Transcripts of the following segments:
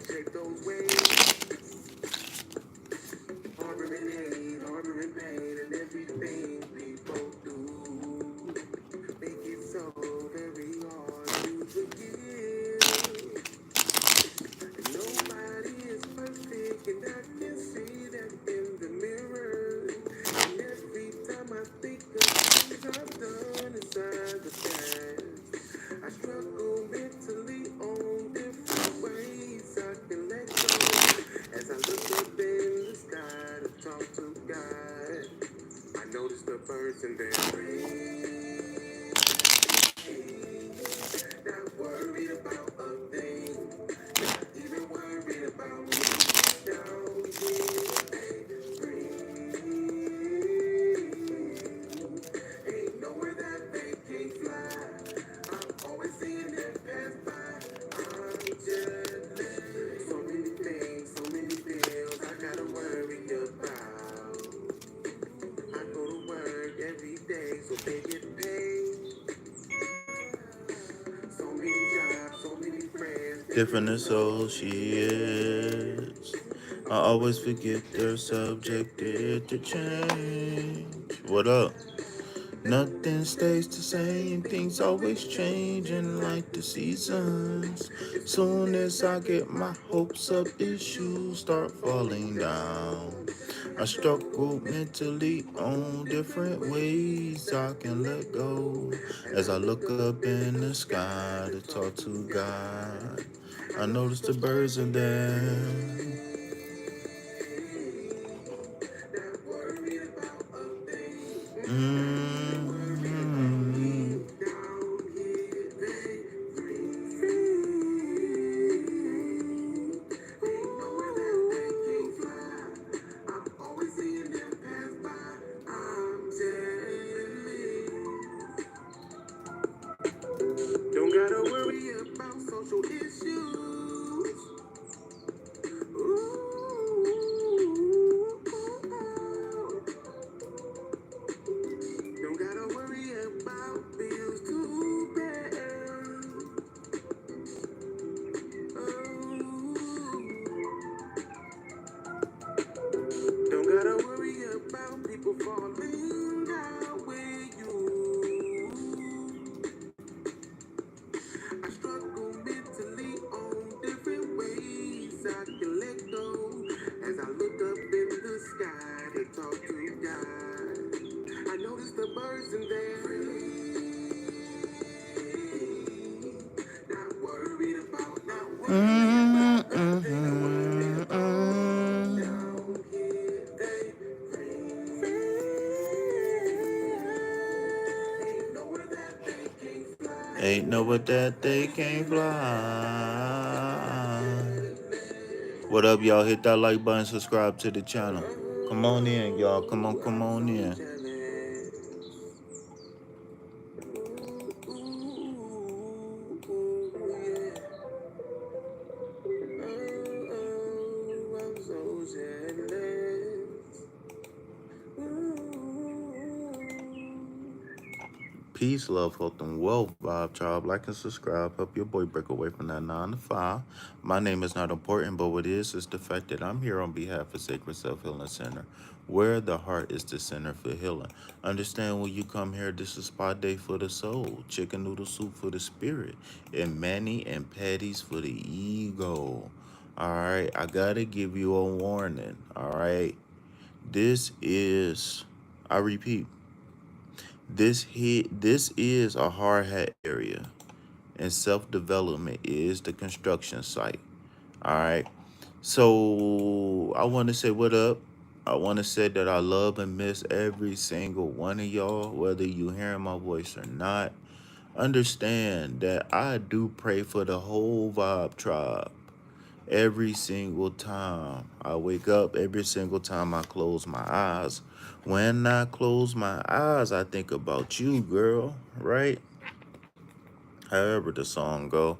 Take those waves, harboring hate, harboring pain, and everything we both do. Make it so very hard to forgive. Nobody is perfect, and I can see that in the mirror. And every time I think of things I've done inside the past, I struggle mentally on different ways I can let go. As I look up in the sky to talk to God, I notice the birds and they're free. Not worried about a thing, not even worried about me. Down here, they ain't nowhere that they can't fly. I'm always seeing them pass by. I'm jealous. So many things, so many bills I gotta worry about. I go to work every day so they get paid. So many jobs, so many friends. Different than so she is. I always forget they're subjected to change. What up? Nothing stays the same, things always changing like the seasons. Soon as I get my hopes up, issues start falling down. I struggle mentally on different ways I can let go. As I look up in the sky to talk to God, I notice the birds are there. Mm-hmm. Don't gotta worry about social issues. Don't gotta worry about bills to pay. Don't gotta worry about people falling out with you. I struggle mentally on different ways I can let go. As I look up in the sky to talk to God, I notice the birds in there. Not worried about, not worried about nothing. Down here, they ain't nowhere that they can't fly. Ain't nowhere that they can't fly. What up, y'all? Hit that like button, subscribe to the channel. Come on in, y'all. Come on in. Peace, love, health, and wealth, vibe, child. Like and subscribe. Help your boy break away from that 9 to 5. My name is not important, but what is the fact that I'm here on behalf of Sacred Self Healing Center, where the heart is the center for healing. Understand when you come here, this is spa day for the soul, chicken noodle soup for the spirit, and mani and patties for the ego. All right, I gotta give you a warning. All right, I repeat, this is a hard hat area, and self-development is the construction site. All right. So I want to say what up. I want to say that I love and miss every single one of y'all, whether you hearing my voice or not. Understand that I do pray for the whole Vibe Tribe every single time I wake up, every single time I close my eyes. When I close my eyes, I think about you, girl, right? However the song go.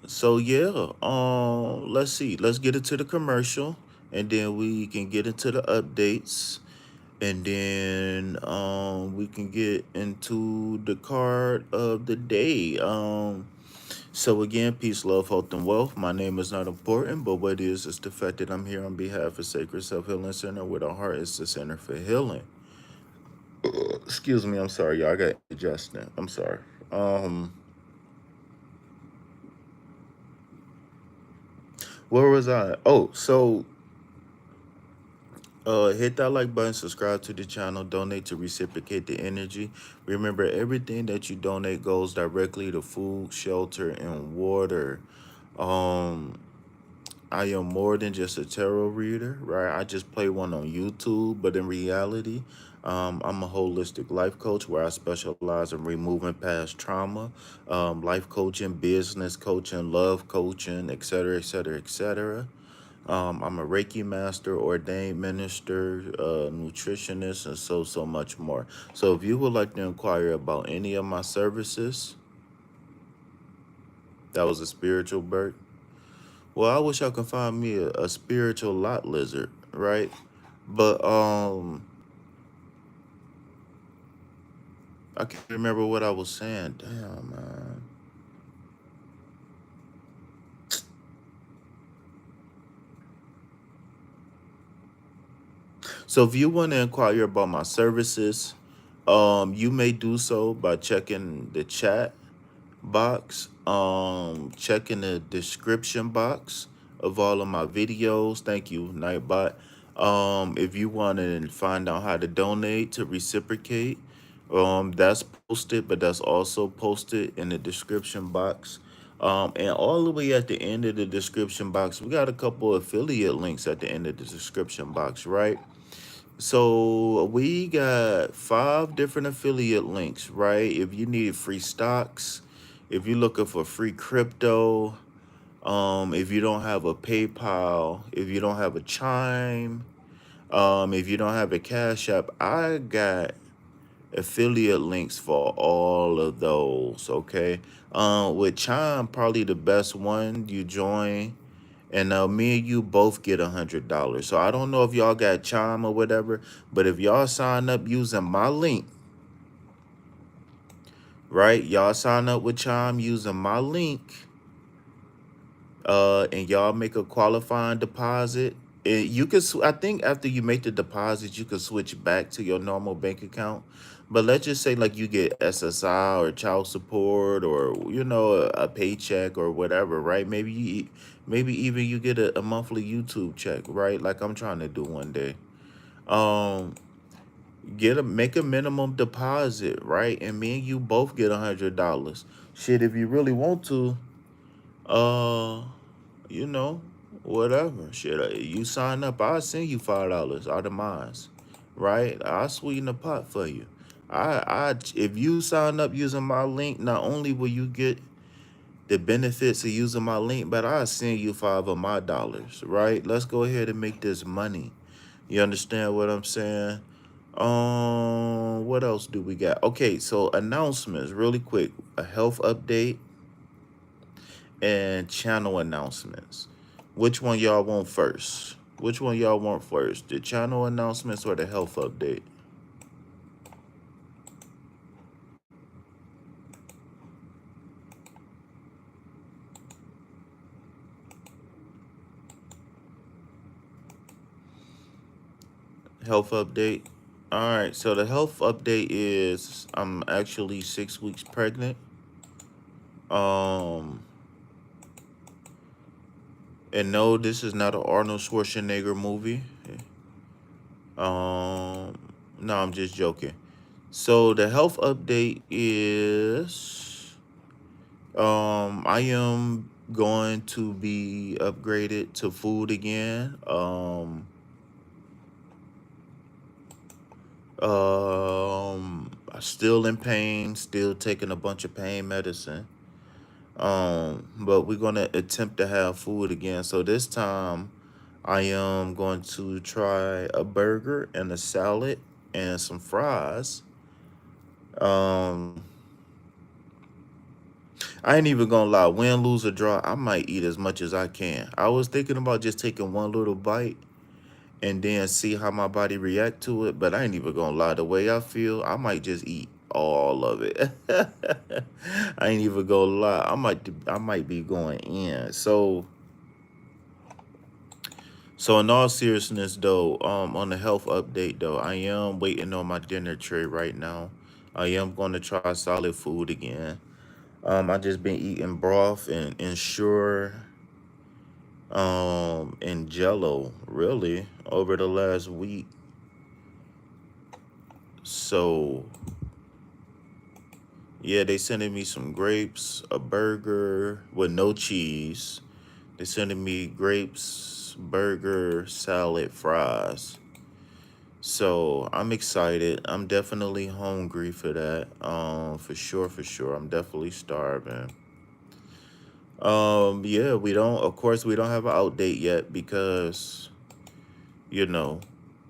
So yeah, let's see. Let's get into the commercial and then we can get into the updates and then we can get into the card of the day. So again, peace, love, health, and wealth. My name is not important, but what is the fact that I'm here on behalf of Sacred Self Healing Center, where the heart is the center for healing. Excuse me, I'm sorry, y'all. I got adjusting. I'm sorry. Um, where was I? Hit that like button, subscribe to the channel, donate to reciprocate the energy. Remember, everything that you donate goes directly to food, shelter, and water. Um, I am more than just a tarot reader, right? I just play one on YouTube, but in reality, I'm a holistic life coach where I specialize in removing past trauma, life coaching, business coaching, love coaching, et cetera, et cetera, et cetera. I'm a Reiki Master, ordained minister, nutritionist, and so much more. So if you would like to inquire about any of my services, that was a spiritual birth. Well, I wish I could find me a spiritual lot lizard, right? But I can't remember what I was saying. Damn, man. So if you want to inquire about my services, you may do so by checking the chat box, checking the description box of all of my videos. Thank you, Nightbot. If you want to find out how to donate to reciprocate, that's posted, but that's also posted in the description box. And all the way at the end of the description box, we got a couple affiliate links at the end of the description box, right? So we got 5 different affiliate links, right? If you need free stocks, if you're looking for free crypto, if you don't have a PayPal, if you don't have a Chime, if you don't have a Cash App, I got affiliate links for all of those, okay? With Chime, probably the best one, you join, and me and you both get $100. So I don't know if y'all got Chime or whatever, but if y'all sign up using my link, right? Y'all sign up with Chime using my link, and y'all make a qualifying deposit. And you can, I think after you make the deposit, you can switch back to your normal bank account. But let's just say like you get SSI or child support or a paycheck or whatever, right? Maybe even you get a monthly YouTube check, right? Like I'm trying to do one day. Um, make a minimum deposit, right? And me and you both get $100. Shit, if you really want to, uh, you know, whatever. Shit, you sign up, I'll send you $5 out of mine, right? I'll sweeten the pot for you. If you sign up using my link, not only will you get the benefits of using my link, but I'll send you 5 of my dollars, right? Let's go ahead and make this money. You understand what I'm saying? What else do we got? Okay, so announcements, really quick. A health update and channel announcements. Which one y'all want first? Which one y'all want first? The channel announcements or the health update? Health update. All right, so the health update is I'm actually 6 weeks pregnant. Um, and no, this is not an Arnold Schwarzenegger movie. Um, no, I'm just joking. So the health update is I am going to be upgraded to food again. Still in pain, still taking a bunch of pain medicine. But we're gonna attempt to have food again. So this time I am going to try a burger and a salad and some fries. Um, I ain't even gonna lie, win, lose, or draw, I might eat as much as I can. I was thinking about just taking one little bite and then see how my body react to it, but I ain't even gonna lie, the way I feel, I might just eat. all of it. I ain't even gonna lie. I might be going in. So in all seriousness though, on the health update though, I am waiting on my dinner tray right now. I am gonna try solid food again. I just been eating broth and ensure and jello really over the last week. So yeah, they sending me some grapes, a burger with no cheese. They sending me grapes, burger, salad, fries. So I'm excited. I'm definitely hungry for that. For sure, for sure. I'm definitely starving. Yeah, we don't. Of course, we don't have an out date yet because you know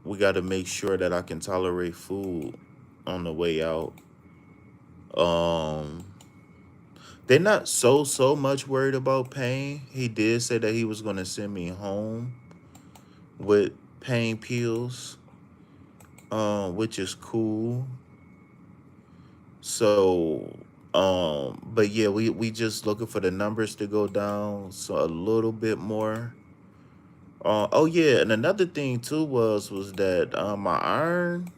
we got to make sure that I can tolerate food on the way out. Um, they're not so much worried about pain. He did say that he was gonna send me home with pain pills, which is cool. So, but yeah, we just looking for the numbers to go down so a little bit more. Oh yeah, and another thing too was that my iron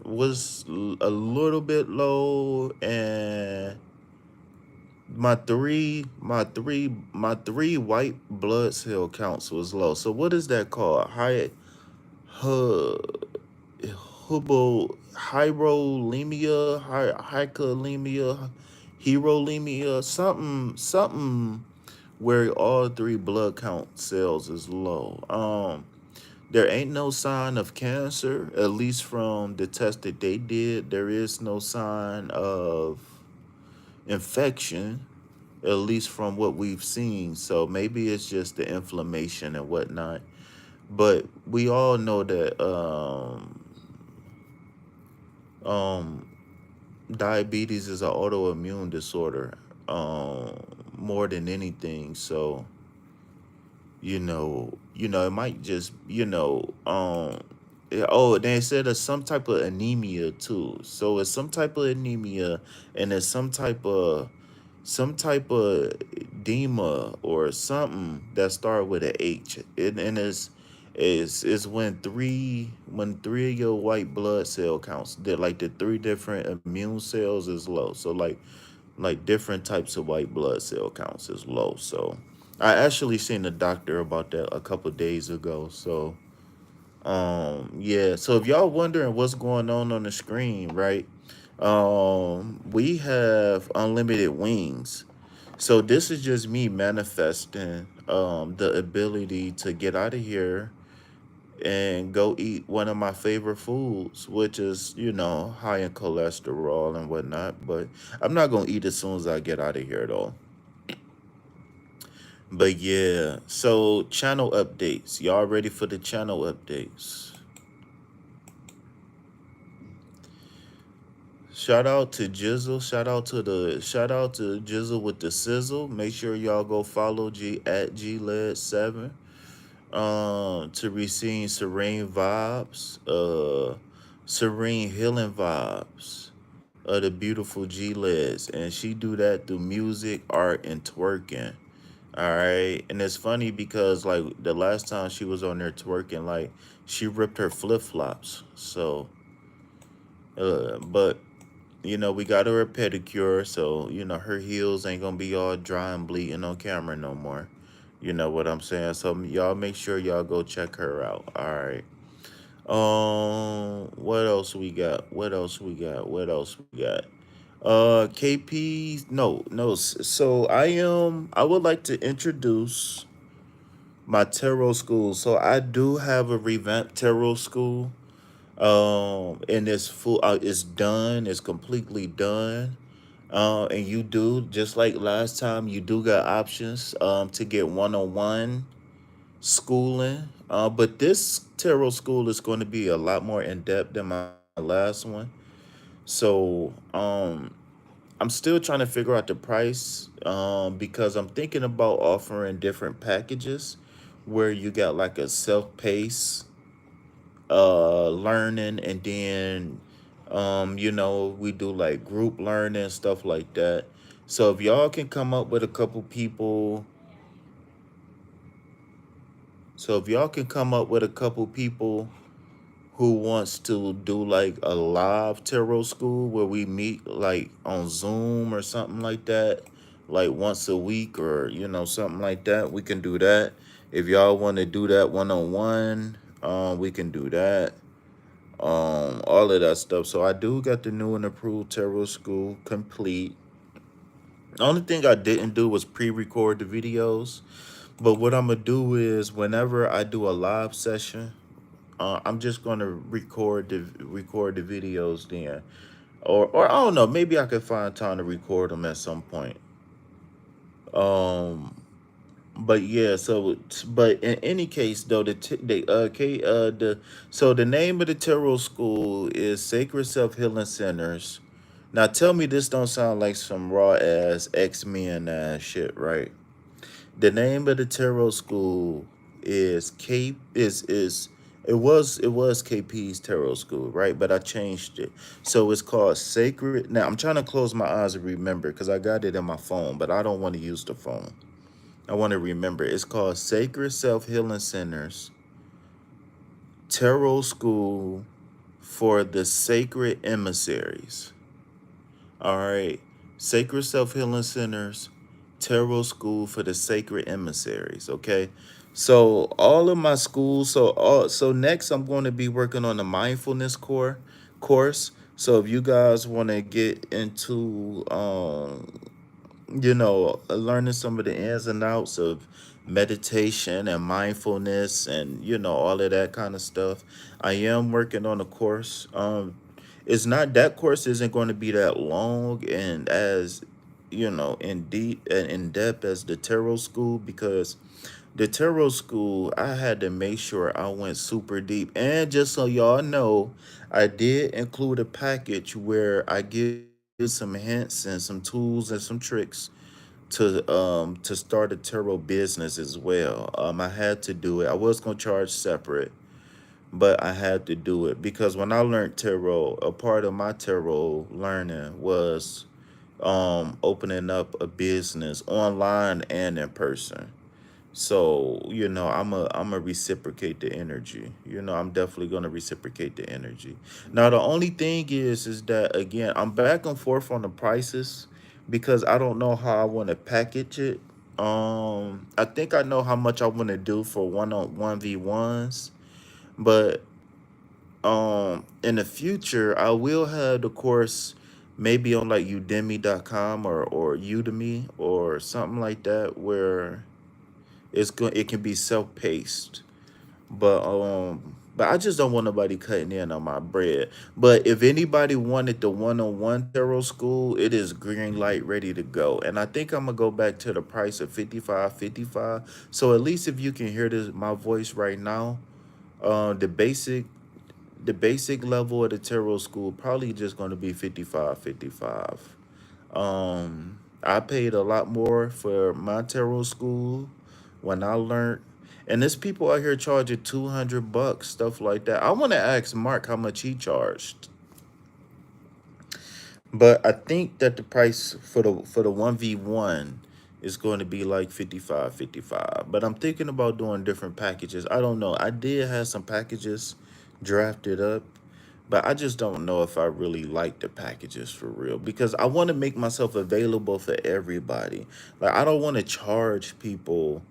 was a little bit low, and my three white blood cell counts was low. So what is that called? Hu, hyrolemia, hycolemia, herolemia, something where all three blood count cells is low. There ain't no sign of cancer, at least from the test that they did. There is no sign of infection, at least from what we've seen. So maybe it's just the inflammation and whatnot. But we all know that um, diabetes is an autoimmune disorder um, more than anything. So it might just oh, they said it's some type of anemia too. So it's some type of anemia, and it's some type of edema or something that start with a H. And is when three of your white blood cell counts, that like the three different immune cells is low. So like different types of white blood cell counts is low. So I actually seen a doctor about that a couple days ago. So yeah. So if y'all wondering what's going on the screen, right? We have unlimited wings. So this is just me manifesting the ability to get out of here and go eat one of my favorite foods, which is, high in cholesterol and whatnot. But I'm not gonna eat as soon as I get out of here though. But yeah, so channel updates. Y'all ready for the channel updates? Shout out to Jizzle. Shout out to Jizzle with the sizzle. Make sure y'all go follow G at GLED7. To receive serene vibes, serene healing vibes of the beautiful G Liz. And she do that through music, art, and twerking. All right. And it's funny because like the last time she was on there twerking, like she ripped her flip flops. So but we got her a pedicure, so her heels ain't gonna be all dry and bleeding on camera no more. You know what I'm saying? So y'all make sure y'all go check her out. All right. What else we got? What else we got? KP. No, no. So I would like to introduce my tarot school. So I do have a revamped tarot school. And it's done. It's completely done. And you do, just like last time, you do got options to get one-on-one schooling. But this tarot school is going to be a lot more in depth than my last one. So I'm still trying to figure out the price because I'm thinking about offering different packages where you got like a self-paced learning, and then You know, we do like group learning, stuff like that. So if y'all can come up with a couple people, so if y'all can come up with a couple people who wants to do like a live tarot school where we meet like on Zoom or something like that, like once a week or you know something like that, we can do that. If y'all want to do that one on one, we can do that. All of that stuff. So I do got the new and approved tarot school complete. The only thing I didn't do was pre-record the videos. But what I'm gonna do is whenever I do a live session, I'm just gonna record the videos then, or I don't know. Maybe I could find time to record them at some point. Um, but yeah. But in any case, though, the name of the tarot school is Sacred Self Healing Centers. Now, tell me this don't sound like some raw ass X-Men ass shit, right? The name of the tarot school is K is it was KP's tarot school, right? But I changed it. So it's called Sacred. Now I'm trying to close my eyes and remember because I got it in my phone, but I don't want to use the phone. I want to remember. It's called Sacred Self Healing Centers Tarot School for the Sacred Emissaries. All right. Sacred Self Healing Centers, Tarot School for the Sacred Emissaries. Okay. So all of my schools, so next I'm going to be working on the mindfulness course. So if you guys want to get into learning some of the ins and outs of meditation and mindfulness and all of that kind of stuff, I am working on a course. It's not that course isn't going to be that long and as in deep and in depth as the tarot school, because the tarot school I had to make sure I went super deep. And just so y'all know, I did include a package where I give some hints and some tools and some tricks to start a tarot business as well. I had to do it. I was gonna charge separate, but I had to do it because when I learned tarot, a part of my tarot learning was opening up a business online and in person. So, I'm a reciprocate the energy. I'm definitely gonna reciprocate the energy. Now the only thing is that again, I'm back and forth on the prices because I don't know how I want to package it. I think I know how much I want to do for one v ones, but in the future I will have the course maybe on like udemy.com or Udemy or something like that where it can be self-paced, but I just don't want nobody cutting in on my bread. But if anybody wanted the one-on-one tarot school, it is green light ready to go. And I think I'm gonna go back to the price of 55.55. So at least if you can hear this my voice right now, the basic level of the tarot school probably just going to be 55.55. I paid a lot more for my tarot school when I learned, and there's people out here charging $200, stuff like that. I want to ask Mark how much he charged, but I think that the price for the 1v1 is going to be like 55.55. But I'm thinking about doing different packages. I don't know. I did have some packages drafted up, but I just don't know if I really like the packages for real because I want to make myself available for everybody. Like I don't want to charge people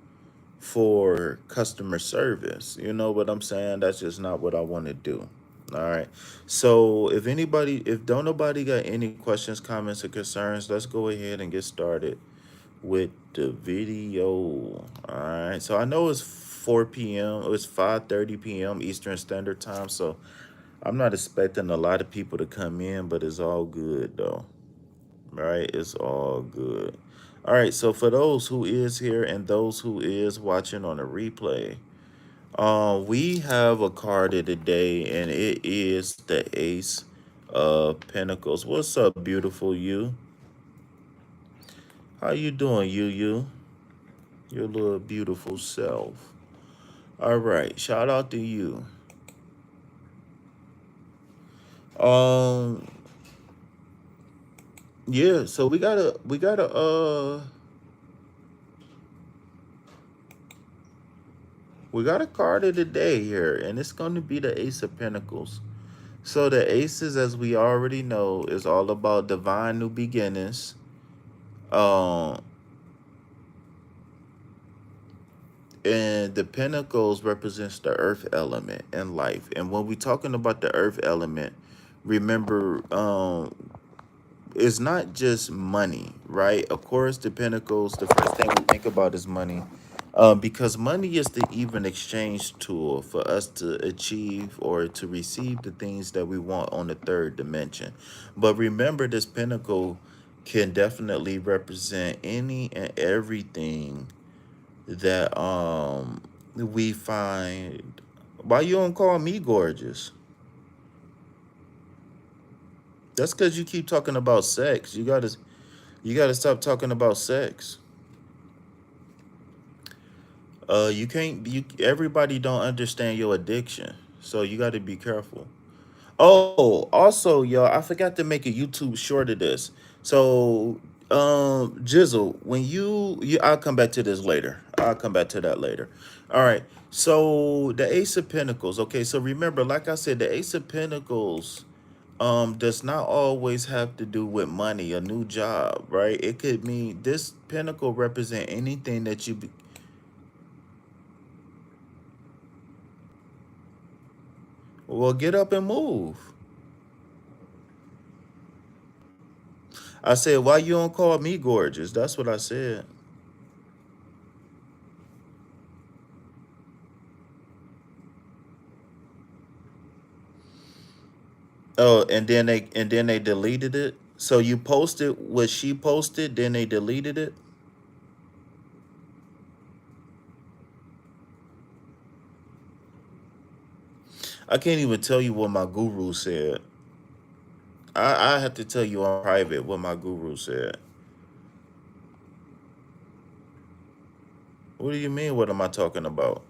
for customer service. You know what I'm saying? That's just not what I want to do. All right. So if don't nobody got any questions, comments, or concerns, let's go ahead and get started with the video. All right. So I know it's 4 p.m. It's 5:30 p.m. Eastern Standard Time. So I'm not expecting a lot of people to come in, but it's all good though. Right? It's all good. All right, so for those who is here and those who is watching on a replay, we have a card of the day, and it is the Ace of Pentacles. What's up, beautiful you? How you doing, you? Your little beautiful self. All right, shout out to you. Um, yeah, so we got a card of the day here, and it's going to be the Ace of Pentacles. So the aces, as we already know, is all about divine new beginnings. Um, and the pentacles represents the earth element in life. And when we're talking about the earth element, remember, it's not just money, right? Of course, the pentacles, the first thing we think about is money. Because money is the even exchange tool for us to achieve or to receive the things that we want on the third dimension. But remember, this pentacle can definitely represent any and everything that we find. Why you don't call me gorgeous? That's because you keep talking about sex. You gotta stop talking about sex. You can't. You Everybody don't understand your addiction, so you got to be careful. Oh, also, y'all, I forgot to make a YouTube short of this. So, Jizzle, when I'll come back to this later. I'll come back to that later. All right. So the Ace of Pentacles. Okay. So remember, like I said, the Ace of Pentacles does not always have to do with money, a new job, right? It could mean this pentacle represent anything that well, get up and move. I said, why you don't call me gorgeous? That's what I said. Oh, and then they deleted it. So you posted what she posted, then they deleted it. I can't even tell you what my guru said. I have to tell you on private what my guru said. What do you mean? What am I talking about?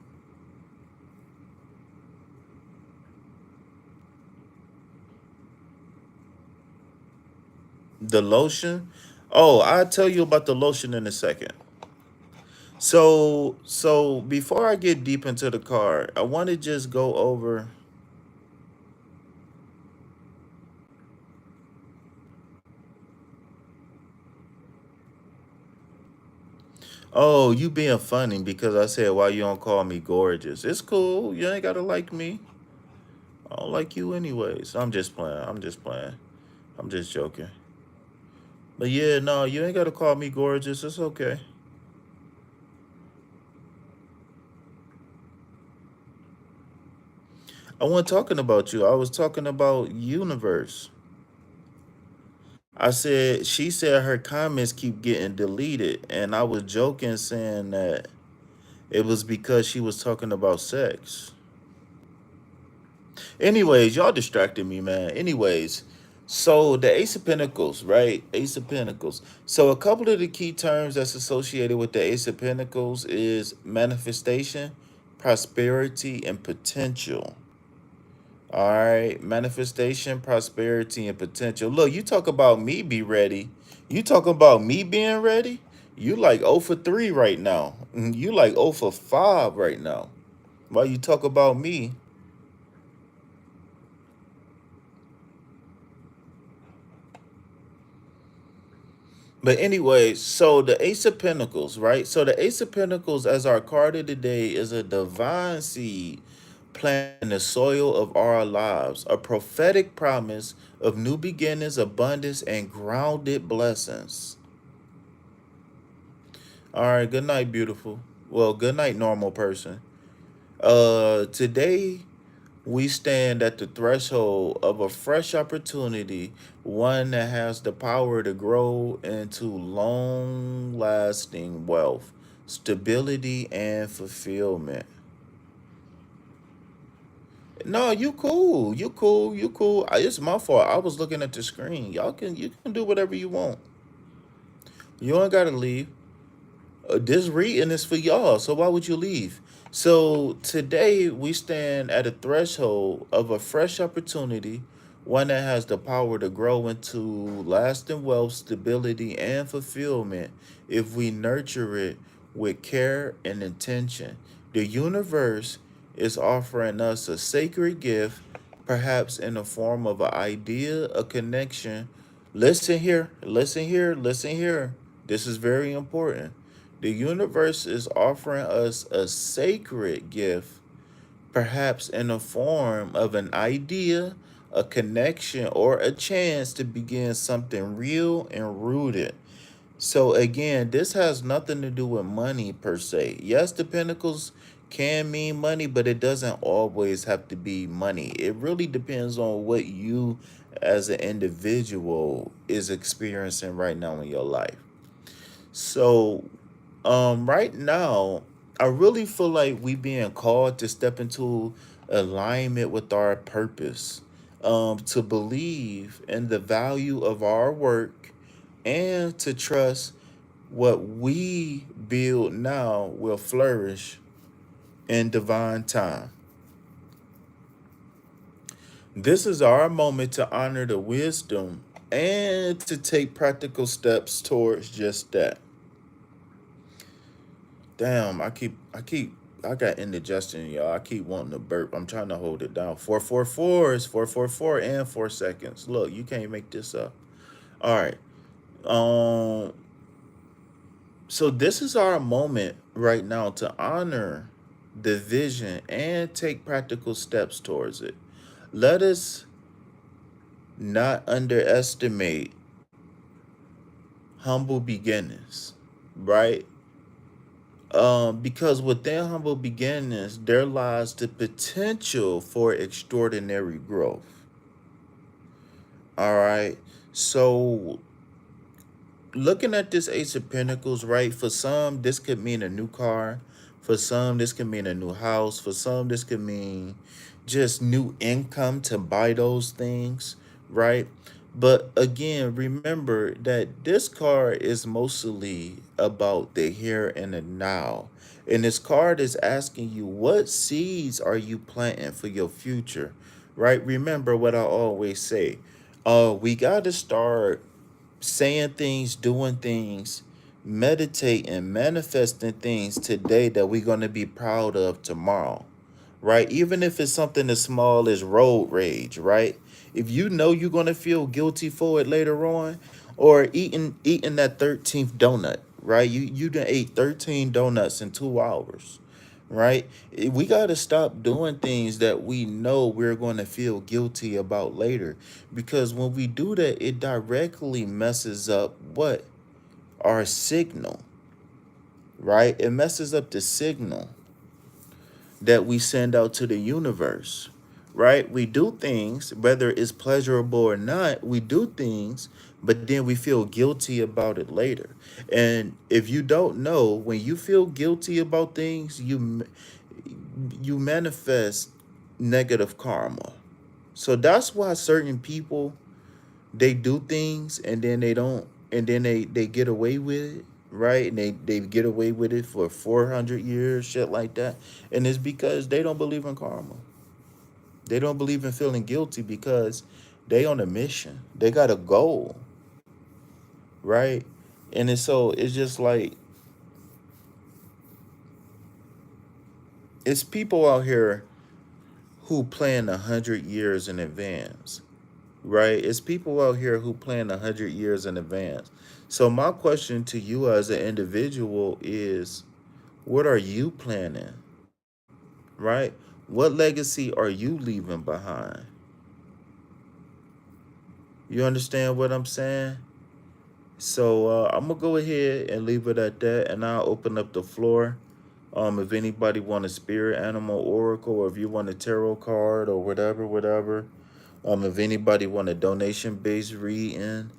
The lotion? Oh, I'll tell you about the lotion in a second. So before I get deep into the card, I want to just go over. Oh, you being funny because I said why you don't call me gorgeous. It's cool. You ain't gotta like me. I don't like you anyways. I'm just playing. I'm just playing. I'm just joking. But yeah, no, you ain't gotta call me gorgeous. It's okay. I wasn't talking about you. I was talking about universe. She said her comments keep getting deleted, and I was joking saying that it was because she was talking about sex. Anyways, y'all distracted me, man. Anyways, so the Ace of Pentacles, right? Ace of Pentacles. So a couple of the key terms that's associated with the Ace of Pentacles is manifestation, prosperity, and potential. All right, manifestation, prosperity, and potential. Look, you talk about me be ready. You talk about me being ready. You like 0 for 3 right now. You like 0 for 5 right now. While you talk about me, but anyway, so the Ace of Pentacles, right? So the Ace of Pentacles as our card of the day is a divine seed planted in the soil of our lives, a prophetic promise of new beginnings, abundance, and grounded blessings. All right, good night, beautiful. Well, good night, normal person. Today we stand at the threshold of a fresh opportunity, one that has the power to grow into long lasting wealth, stability, and fulfillment. No, you cool. You cool. You cool. It's my fault. I was looking at the screen. You can do whatever you want. You ain't gotta leave. This reading is for y'all, so why would you leave? So today we stand at a threshold of a fresh opportunity, one that has the power to grow into lasting wealth, stability, and fulfillment if we nurture it with care and intention. The universe is offering us a sacred gift, perhaps in the form of an idea, a connection. Listen here, listen here, listen here. This is very important. The universe is offering us a sacred gift, perhaps in the form of an idea, a connection, or a chance to begin something real and rooted. So, again, this has nothing to do with money per se. Yes, the pentacles can mean money, but it doesn't always have to be money. It really depends on what you as an individual is experiencing right now in your life. So, right now, I really feel like we being called to step into alignment with our purpose, to believe in the value of our work, and to trust what we build now will flourish in divine time. This is our moment to honor the wisdom and to take practical steps towards just that. Damn, I got indigestion, y'all. I keep wanting to burp. I'm trying to hold it down. 444 is 444 and 4 seconds. Look, you can't make this up. All right. Um. So this is our moment right now to honor the vision and take practical steps towards it. Let us not underestimate humble beginnings, right? Because within humble beginnings, there lies the potential for extraordinary growth. All right. So, looking at this Ace of Pentacles, right? For some, this could mean a new car. For some, this could mean a new house. For some, this could mean just new income to buy those things, right? But again, remember that this card is mostly about the here and the now. And this card is asking you, what seeds are you planting for your future, right? Remember what I always say. We got to start saying things, doing things, meditating, manifesting things today that we're going to be proud of tomorrow, right? Even if it's something as small as road rage, right? If you know you're going to feel guilty for it later on, or eating that 13th donut, right? You done ate 13 donuts in 2 hours, right? We got to stop doing things that we know we're going to feel guilty about later, because when we do that, it directly messes up what? Our signal, right? It messes up the signal that we send out to the universe, right? We do things, whether it's pleasurable or not, we do things, but then we feel guilty about it later. And if you don't know, when you feel guilty about things, you manifest negative karma. So that's why certain people, they do things and then they don't, and then they get away with it, right? And they get away with it for 400 years, shit like that. And it's because they don't believe in karma. They don't believe in feeling guilty because they on a mission. They got a goal, right? And it's just like, it's people out here who plan 100 years in advance, right? It's people out here who plan 100 years in advance. So my question to you as an individual is, what are you planning, right? What legacy are you leaving behind? You understand what I'm saying? So I'm gonna go ahead and leave it at that, and I'll open up the floor. If anybody want a spirit animal oracle, or if you want a tarot card or whatever. If anybody want a donation based reading,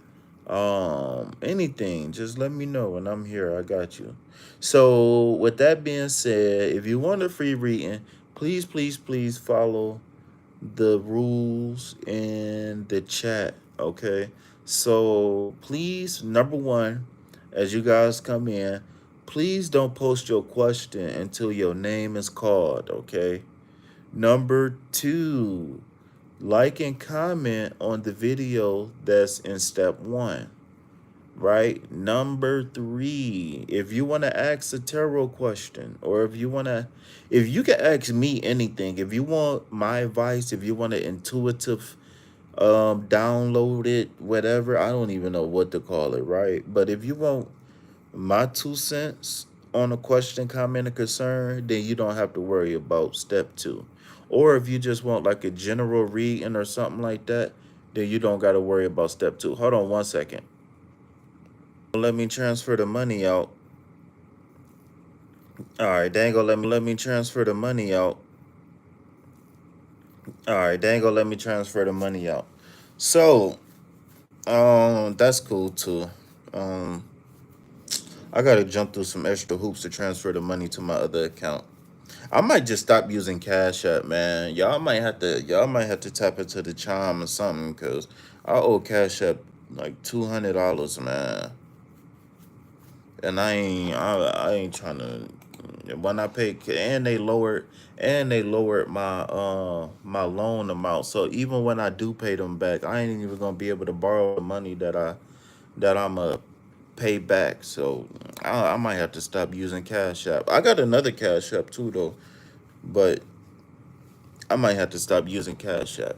anything, just let me know and I'm here. I got you. So with that being said, if you want a free reading, please follow the rules in the chat. Okay. So please, number one, as you guys come in, please don't post your question until your name is called. Okay. Number two, like and comment on the video that's in step 1. Right? Number 3, if you want to ask a tarot question, or if you can ask me anything, if you want my advice, if you want an intuitive download it, whatever, I don't even know what to call it, right? But if you want my 2 cents on a question, comment, or concern, then you don't have to worry about step 2. Or if you just want like a general reading or something like that, then you don't got to worry about step 2. Hold on 1 second. Let me transfer the money out. All right, they ain't gonna let me transfer the money out. All right, they ain't gonna let me transfer the money out. So, that's cool too. Um, I gotta jump through some extra hoops to transfer the money to my other account. I might just stop using Cash App, man. Y'all might have to tap into the Chime or something, cause I owe Cash App like $200, man. And I ain't trying to. When I pay, and they lowered my loan amount. So even when I do pay them back, I ain't even gonna be able to borrow the money that I'm a pay back. So I might have to stop using Cash App. I got another Cash App too though, but I might have to stop using Cash App.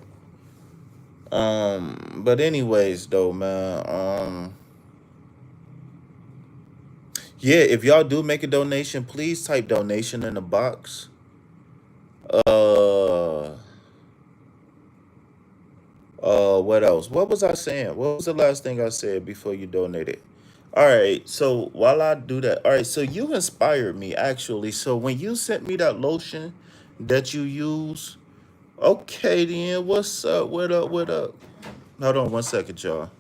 But anyways though, man. Yeah, if y'all do make a donation, please type donation in the box. Uh, what else? What was I saying? What was the last thing I said before you donated? All right, so while I do that, all right, so you inspired me actually. So when you sent me that lotion that you use, okay, then what's up? What up? What up? Hold on 1 second, y'all.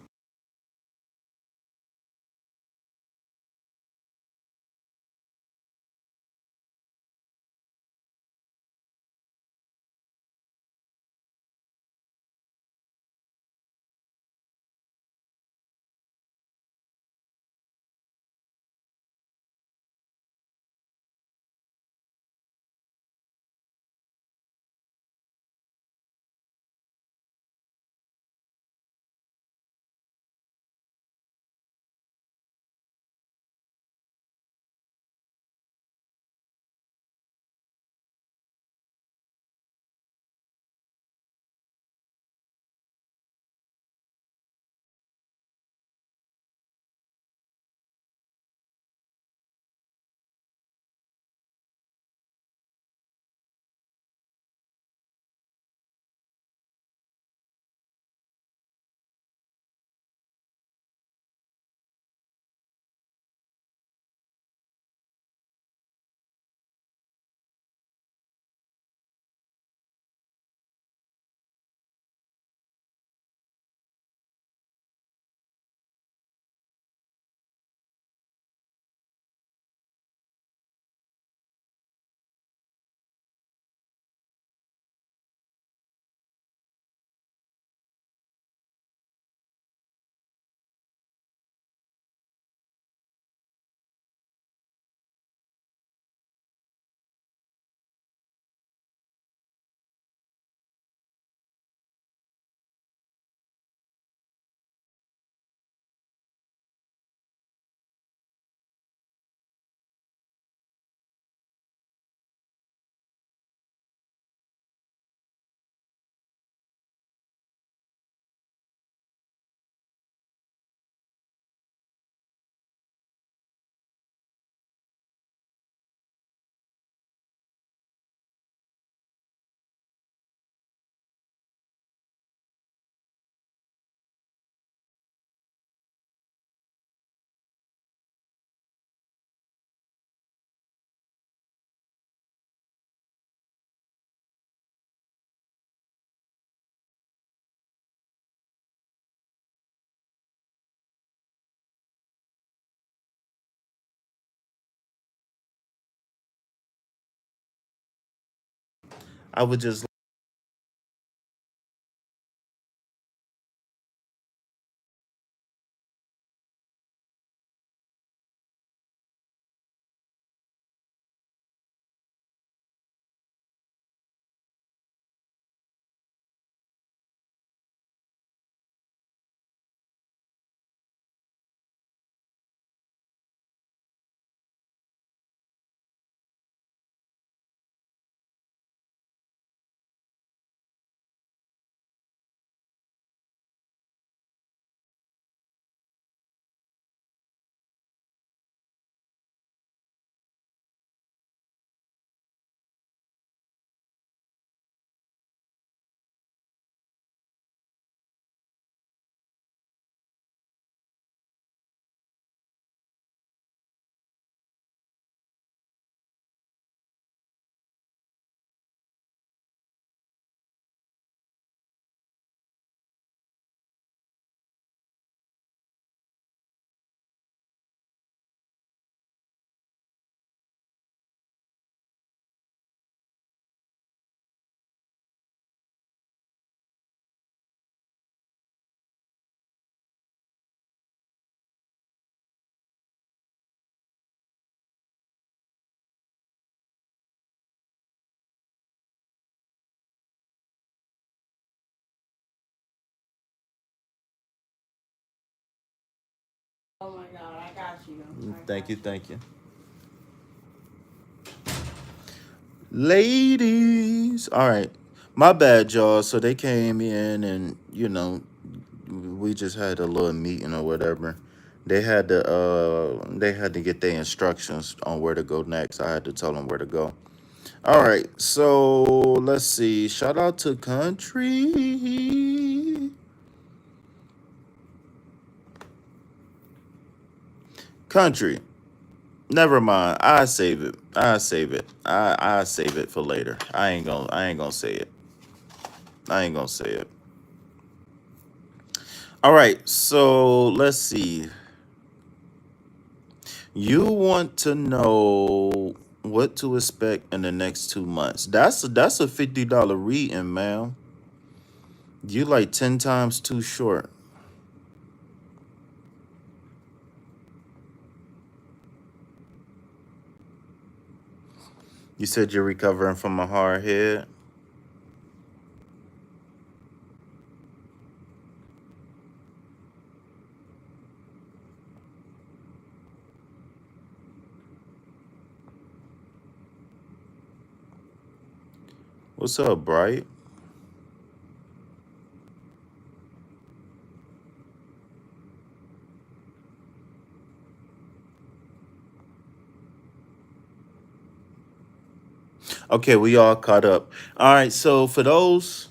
I would just Oh my God, I got you. Thank you, thank you. Ladies. All right. My bad, y'all. So they came in and, we just had a little meeting or whatever. They had to get their instructions on where to go next. I had to tell them where to go. All right. So let's see. Shout out to Country. Country. Never mind. I save it. I save it. I save it for later. I ain't gonna say it. I ain't gonna say it. All right, so let's see. You want to know what to expect in the next 2 months. That's a $50 reading, man. You like 10 times too short. You said you're recovering from a hard hit. What's up, Bright? Okay, we all caught up. All right, so for those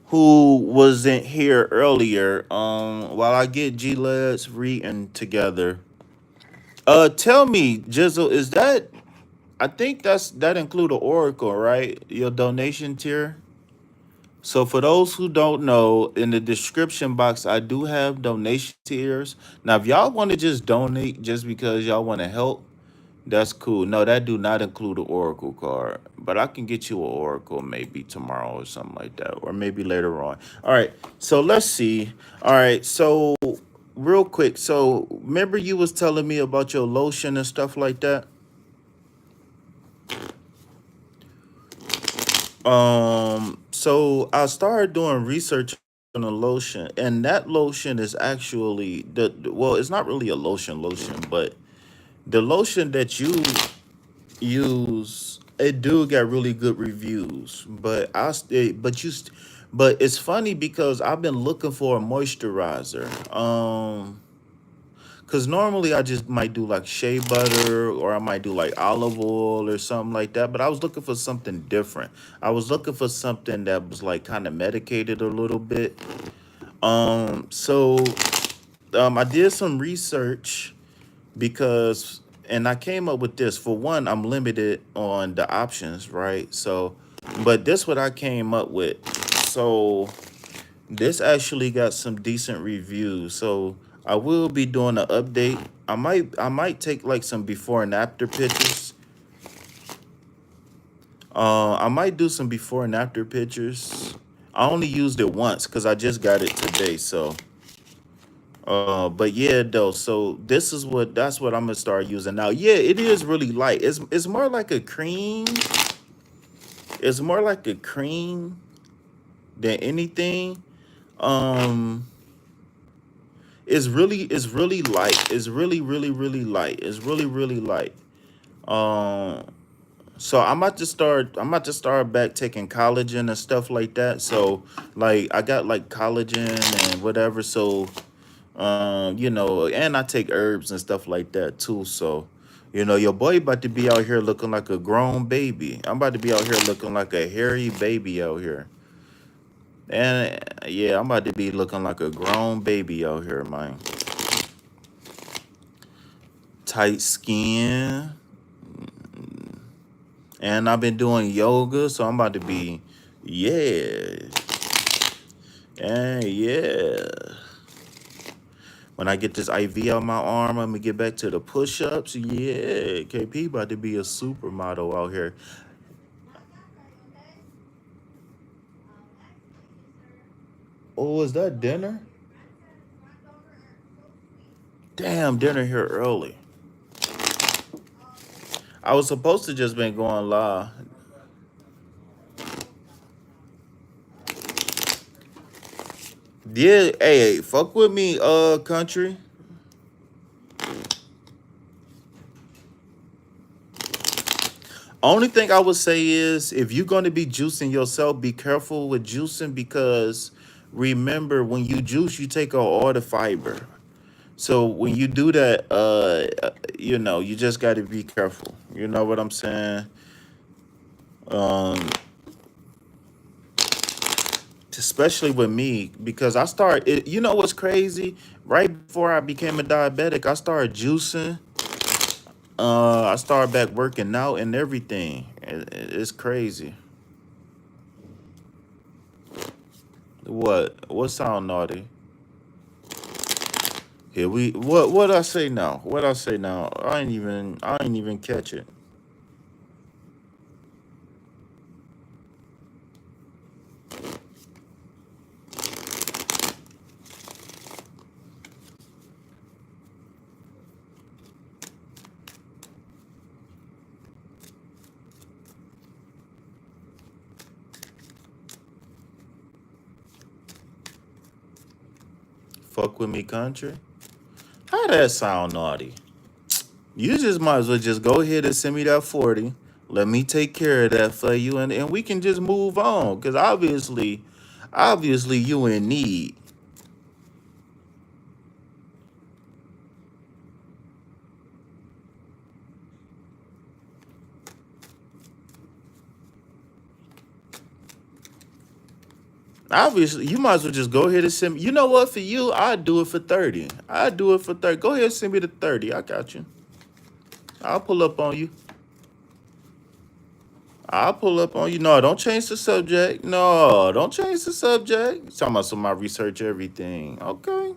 who wasn't here earlier, while I get G Led's reading together, tell me, Jizzle, is that I think that include an oracle, right? Your donation tier. So for those who don't know, in the description box, I do have donation tiers. Now, if y'all want to just donate just because y'all want to help, that's cool. No, that do not include an oracle card, but I can get you an oracle maybe tomorrow or something like that, or maybe later on. All right. So let's see. All right. So real quick. So remember you was telling me about your lotion and stuff like that. So I started doing research on a lotion, and that lotion is actually well, it's not really a lotion, but the lotion that you use, it do get really good reviews. But it's funny because I've been looking for a moisturizer. Cause normally I just might do like shea butter or I might do like olive oil or something like that. But I was looking for something different. I was looking for something that was like kind of medicated a little bit. So I did some research because and I came up with this. For one, I'm limited on the options, right? So but this what I came up with. So this actually got some decent reviews. So I will be doing an update. I might take like some before and after pictures. I might do some before and after pictures. I only used it once because I just got it today. So but yeah though. So that's what I'm gonna start using now. Yeah, it is really light. It's more like a cream. It's more like a cream than anything. Um it's really light. It's really light. It's really light. Um so I'm about to start back taking collagen and stuff like that. So like I got like collagen and whatever. So and I take herbs and stuff like that too. So your boy about to be out here looking like a grown baby. I'm about to be out here looking like a hairy baby out here. And yeah, I'm about to be looking like a grown baby out here, man. Tight skin. And I've been doing yoga, so I'm about to be, yeah. And yeah. When I get this IV on my arm, I'm gonna get back to the push-ups. Yeah, KP about to be a supermodel out here. Oh, is that dinner? Damn, dinner here early. I was supposed to just been going live. Yeah, hey, fuck with me, country. Only thing I would say is if you're going to be juicing yourself, be careful with juicing because remember when you juice, you take out all the fiber. So when you do that, you just got to be careful. You know what I'm saying? Um, especially with me because I started. You know what's crazy? Right before I became a diabetic, I started juicing. I started back working out and everything. It's crazy. What sound naughty? Here we what I say now? What I say now? I ain't even catch it. Fuck with me, country. How that sound naughty? You just might as well just go ahead and send me that 40. Let me take care of that for you, and we can just move on. Cause obviously you in need. Obviously, you might as well just go ahead and send me. You know what? For you, I'd do it for 30. I'd do it for 30. Go ahead and send me the 30. I got you. I'll pull up on you. I'll pull up on you. No, don't change the subject. No, don't change the subject. You talking about some of my research everything. Okay.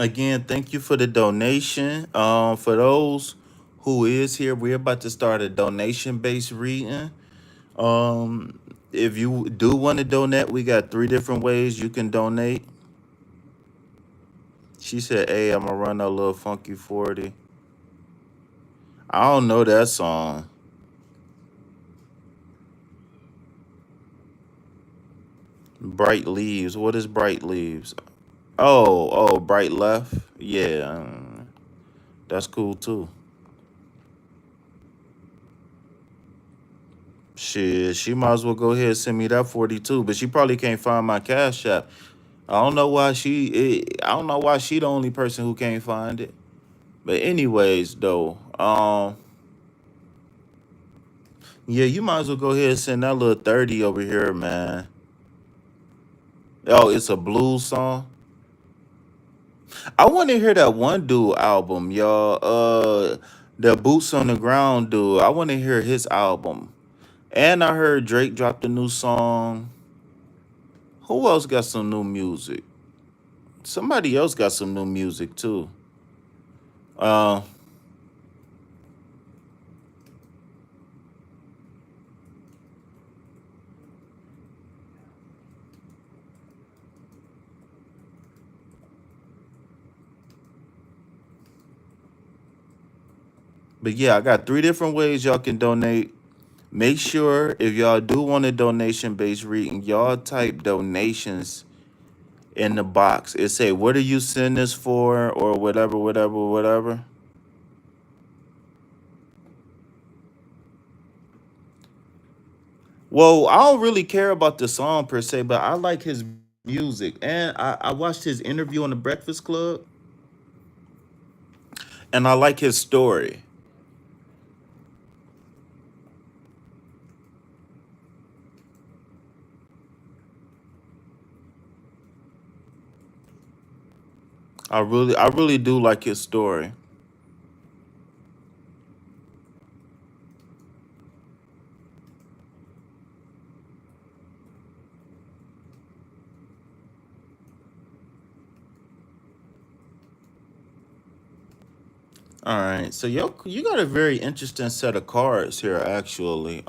Again, thank you for the donation. For those who is here, we're about to start a donation-based reading. Um, if you do want to donate, we got 3 different ways you can donate. She said, "Hey, I'm gonna run a little funky 40." I don't know that song. Bright Leaves. What is Bright Leaves? Oh, Bright Left. Yeah, that's cool too. Shit, she might as well go ahead and send me that 42, but she probably can't find my cash app. I don't know why she the only person who can't find it. But anyways, though, yeah, you might as well go ahead and send that little 30 over here, man. Oh, it's a blues song. I want to hear that one dude album, y'all. The Boots on the Ground dude. I want to hear his album. And I heard Drake dropped a new song. Who else got some new music? Somebody else got some new music too. Uh, but yeah, I got 3 different ways y'all can donate. Make sure if y'all do want a donation based reading, y'all type donations in the box. It say, what are you sending this for? Or whatever, whatever, whatever. Well, I don't really care about the song per se, but I like his music. And I watched his interview on the Breakfast Club and I like his story. I really do like his story. All right. So you got a very interesting set of cards here actually.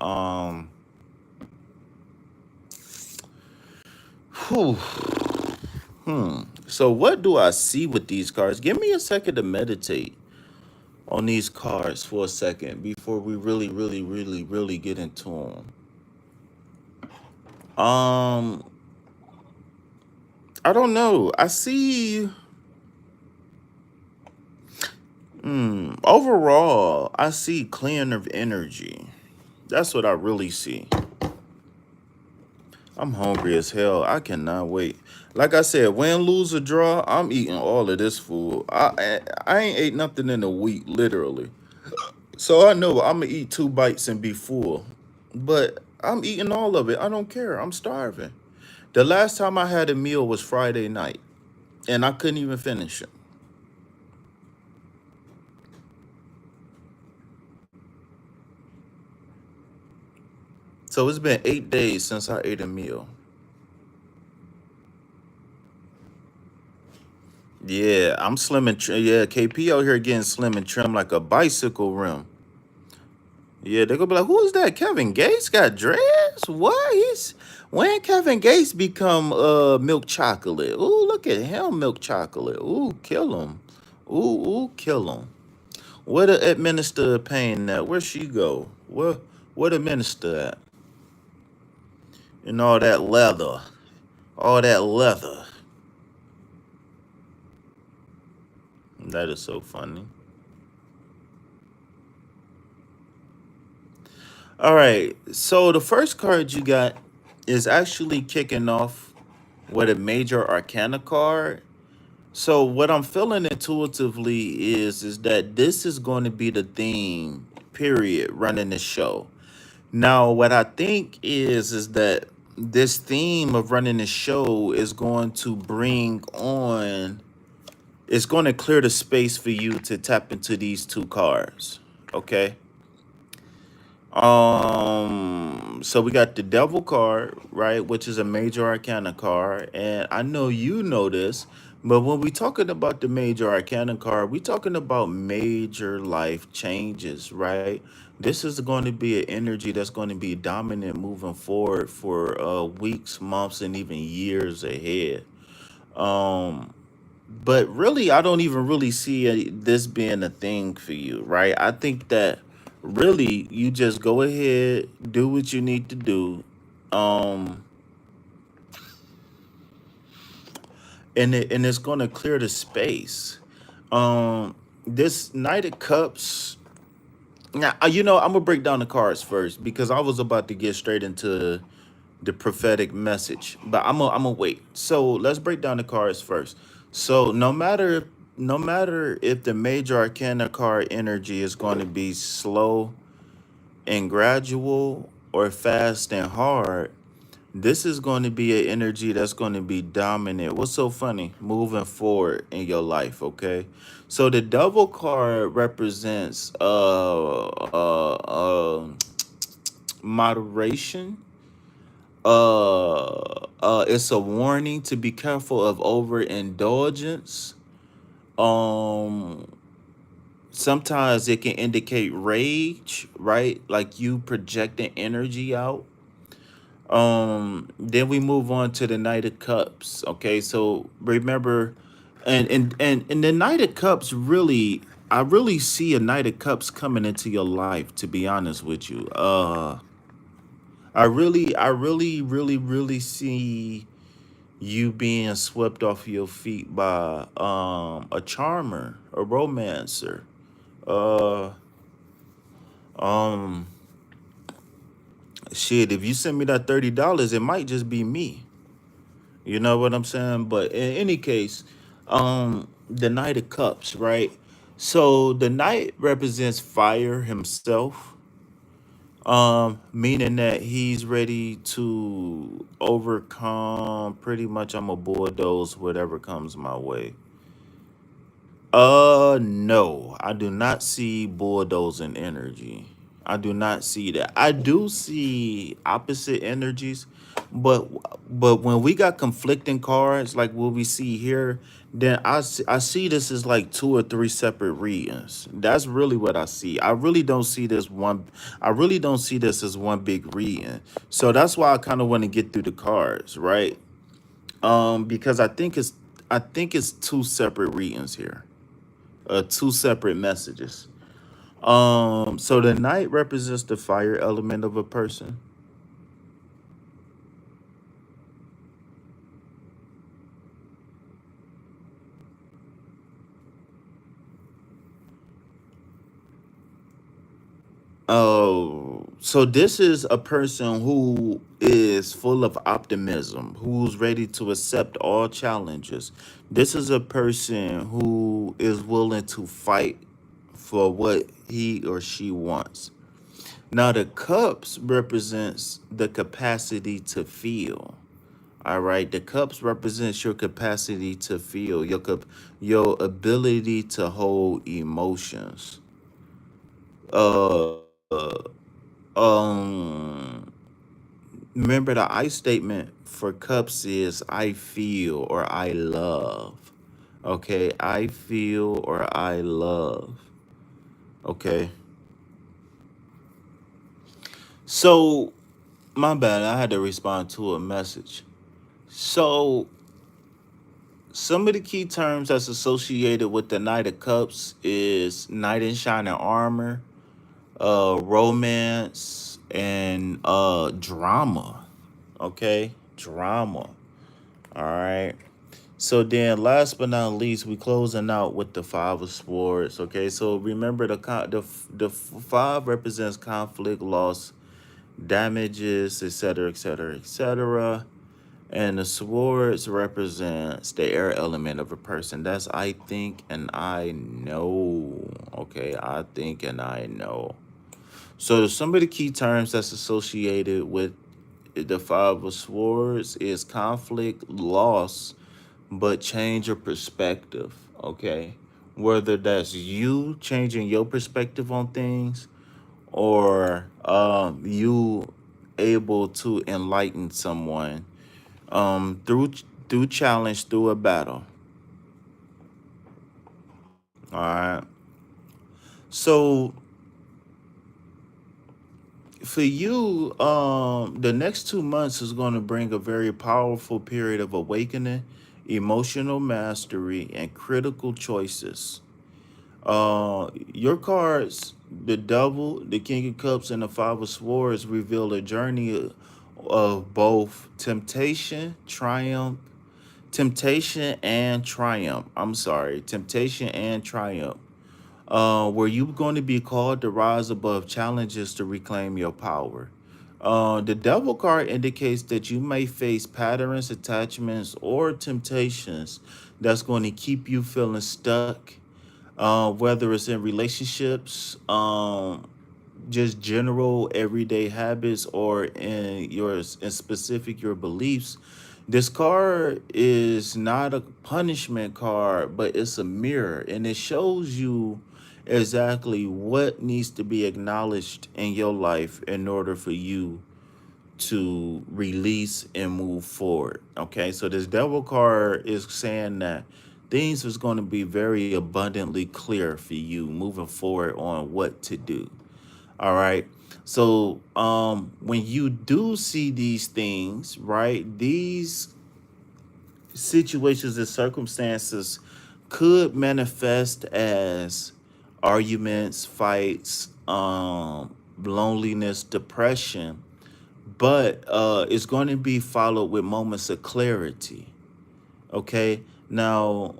Whew. So what do I see with these cards? Give me a second to meditate on these cards for a second before we really get into them. I don't know. I see. Overall, I see clearing of energy. That's what I really see. I'm hungry as hell. I cannot wait. Like I said, win, lose, or draw, I'm eating all of this food. I ain't ate nothing in a week, literally. So I know I'm gonna eat 2 bites and be full. But I'm eating all of it. I don't care. I'm starving. The last time I had a meal was Friday night, and I couldn't even finish it. So it's been 8 days since I ate a meal. Yeah, I'm slim and yeah, KP out here getting slim and trim like a bicycle rim. Yeah, they're gonna be like, "Who is that? Kevin Gates got dreads? What? He's when Kevin Gates become milk chocolate? Ooh, look at him, milk chocolate. Ooh, kill him. Ooh, kill him. Where the administer of pain at? Where she go? Where the minister at? And all that leather. That is so funny. All right, so the first card you got is actually kicking off with a major arcana card. So what I'm feeling intuitively is that this is going to be the theme, period, running the show. Now, what I think is that this theme of running the show is going to bring on, it's going to clear the space for you to tap into these two cards. Okay. So we got the devil card, right, which is a major arcana card, and I know you know this, but when we talking about the major arcana card, we talking about major life changes, right? This is going to be an energy that's going to be dominant moving forward for weeks, months, and even years ahead. Um, but really, I don't even really see this being a thing for you, right? I think that really you just go ahead, do what you need to do, um, and it's gonna clear the space. This Knight of Cups. Now, I'm gonna break down the cards first because I was about to get straight into the prophetic message, but I'm gonna wait. So let's break down the cards first. So no matter if the major arcana card energy is going to be slow and gradual or fast and hard, this is going to be an energy that's going to be dominant. What's so funny? Moving forward in your life, okay? So the double card represents moderation. It's a warning to be careful of overindulgence. Um, Sometimes it can indicate rage, right? Like you projecting energy out. Then we move on to the Knight of Cups. Okay, so remember, and the Knight of Cups really, I really see a Knight of Cups coming into your life. To be honest with you, I really see you being swept off your feet by a charmer, a romancer. Uh, um, Shit. If you send me that $30, it might just be me. You know what I'm saying? But in any case, the Knight of Cups, right? So the Knight represents fire himself, meaning that he's ready to overcome. Pretty much, I'm a bulldoze whatever comes my way. No, I do not see bulldozing energy. I do not see that. I do see opposite energies, but but when we got conflicting cards like what we see here, then I see this as like two or three separate readings. That's really what I see. I really don't see this one. I really don't see this as one big reading. So that's why I kind of want to get through the cards, right? Because I think it's two separate readings here, two separate messages. So the knight represents the fire element of a person. Oh, so this is a person who is full of optimism, who's ready to accept all challenges. This is a person who is willing to fight for what he or she wants. Now the cups represents the capacity to feel. All right, the cups represents your capacity to feel, your ability to hold emotions. Uh, um, Remember the I statement for cups is I feel or I love. Okay, I feel or I love. Okay, so my bad, I had to respond to a message. So some of the key terms that's associated with the Knight of Cups is knight in shining armor, romance, and drama. Okay, drama. All right. So then, last but not least, we closing out with the Five of Swords. Okay, so remember the five represents conflict, loss, damages, etc., etc., etc. And the swords represents the air element of a person. That's I think and I know. Okay, I think and I know. So some of the key terms that's associated with the Five of Swords is conflict, loss, but change your perspective. Okay, whether that's you changing your perspective on things or you able to enlighten someone through challenge, through a battle. All right. So for you, the next 2 months is going to bring a very powerful period of awakening, emotional mastery, and critical choices. Your cards, the Devil, the King of Cups, and the Five of Swords reveal a journey of both temptation and triumph. I'm sorry, temptation and triumph. Where you're going to be called to rise above challenges to reclaim your power. The Devil card indicates that you may face patterns, attachments, or temptations that's going to keep you feeling stuck, whether it's in relationships, just general everyday habits, or in specific your beliefs. This card is not a punishment card, but it's a mirror, and it shows you exactly what needs to be acknowledged in your life in order for you to release and move forward. Okay, so this devil card is saying that things is going to be very abundantly clear for you moving forward on what to do. All right. So when you do see these things, right, these situations and circumstances could manifest as arguments, fights, loneliness, depression, but it's going to be followed with moments of clarity. Okay. Now,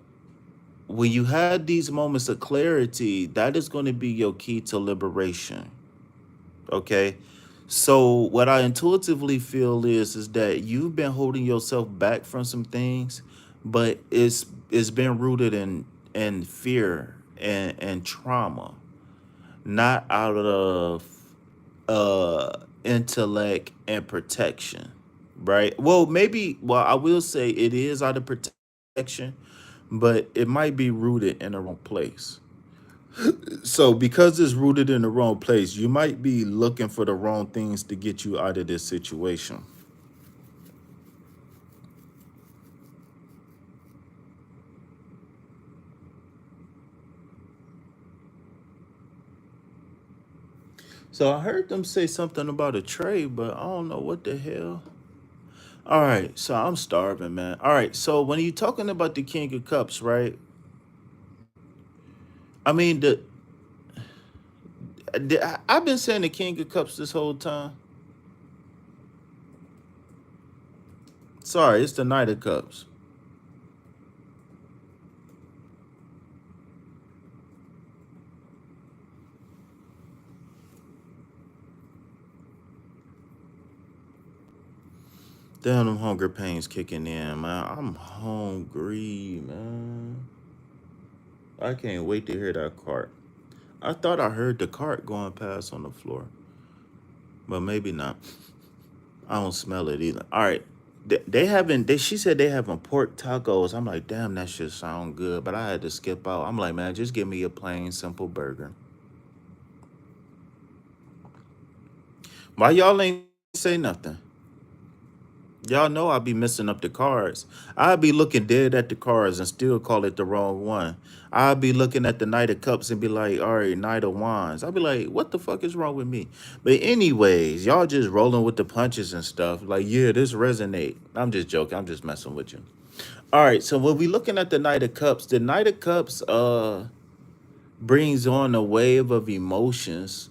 when you have these moments of clarity, that is going to be your key to liberation. Okay. So what I intuitively feel is that you've been holding yourself back from some things, but it's been rooted in fear and trauma, not out of intellect and protection. Right? Well, maybe I will say it is out of protection, but it might be rooted in the wrong place. So because it's rooted in the wrong place, you might be looking for the wrong things to get you out of this situation. So I heard them say something about a trade, but I don't know what the hell. All right, so I'm starving, man. All right, so when you're talking about the King of Cups, right? I mean, I've been saying the King of Cups this whole time. Sorry, it's the Knight of Cups. Damn, them hunger pains kicking in, man. I'm hungry, man. I can't wait to hear that cart. I thought I heard the cart going past on the floor, but maybe not. I don't smell it either. All right. They having she said they having pork tacos. I'm like, damn, that shit sound good. But I had to skip out. I'm like, man, just give me a plain simple burger. Why y'all ain't say nothing? Y'all know I be messing up the cards. I be looking dead at the cards and still call it the wrong one. I be looking at the Knight of Cups and be like, all right, Knight of Wands. I be like, what the fuck is wrong with me? But anyways, y'all just rolling with the punches and stuff. Like, yeah, this resonate. I'm just joking. I'm just messing with you. All right, so when we looking at the Knight of Cups brings on a wave of emotions.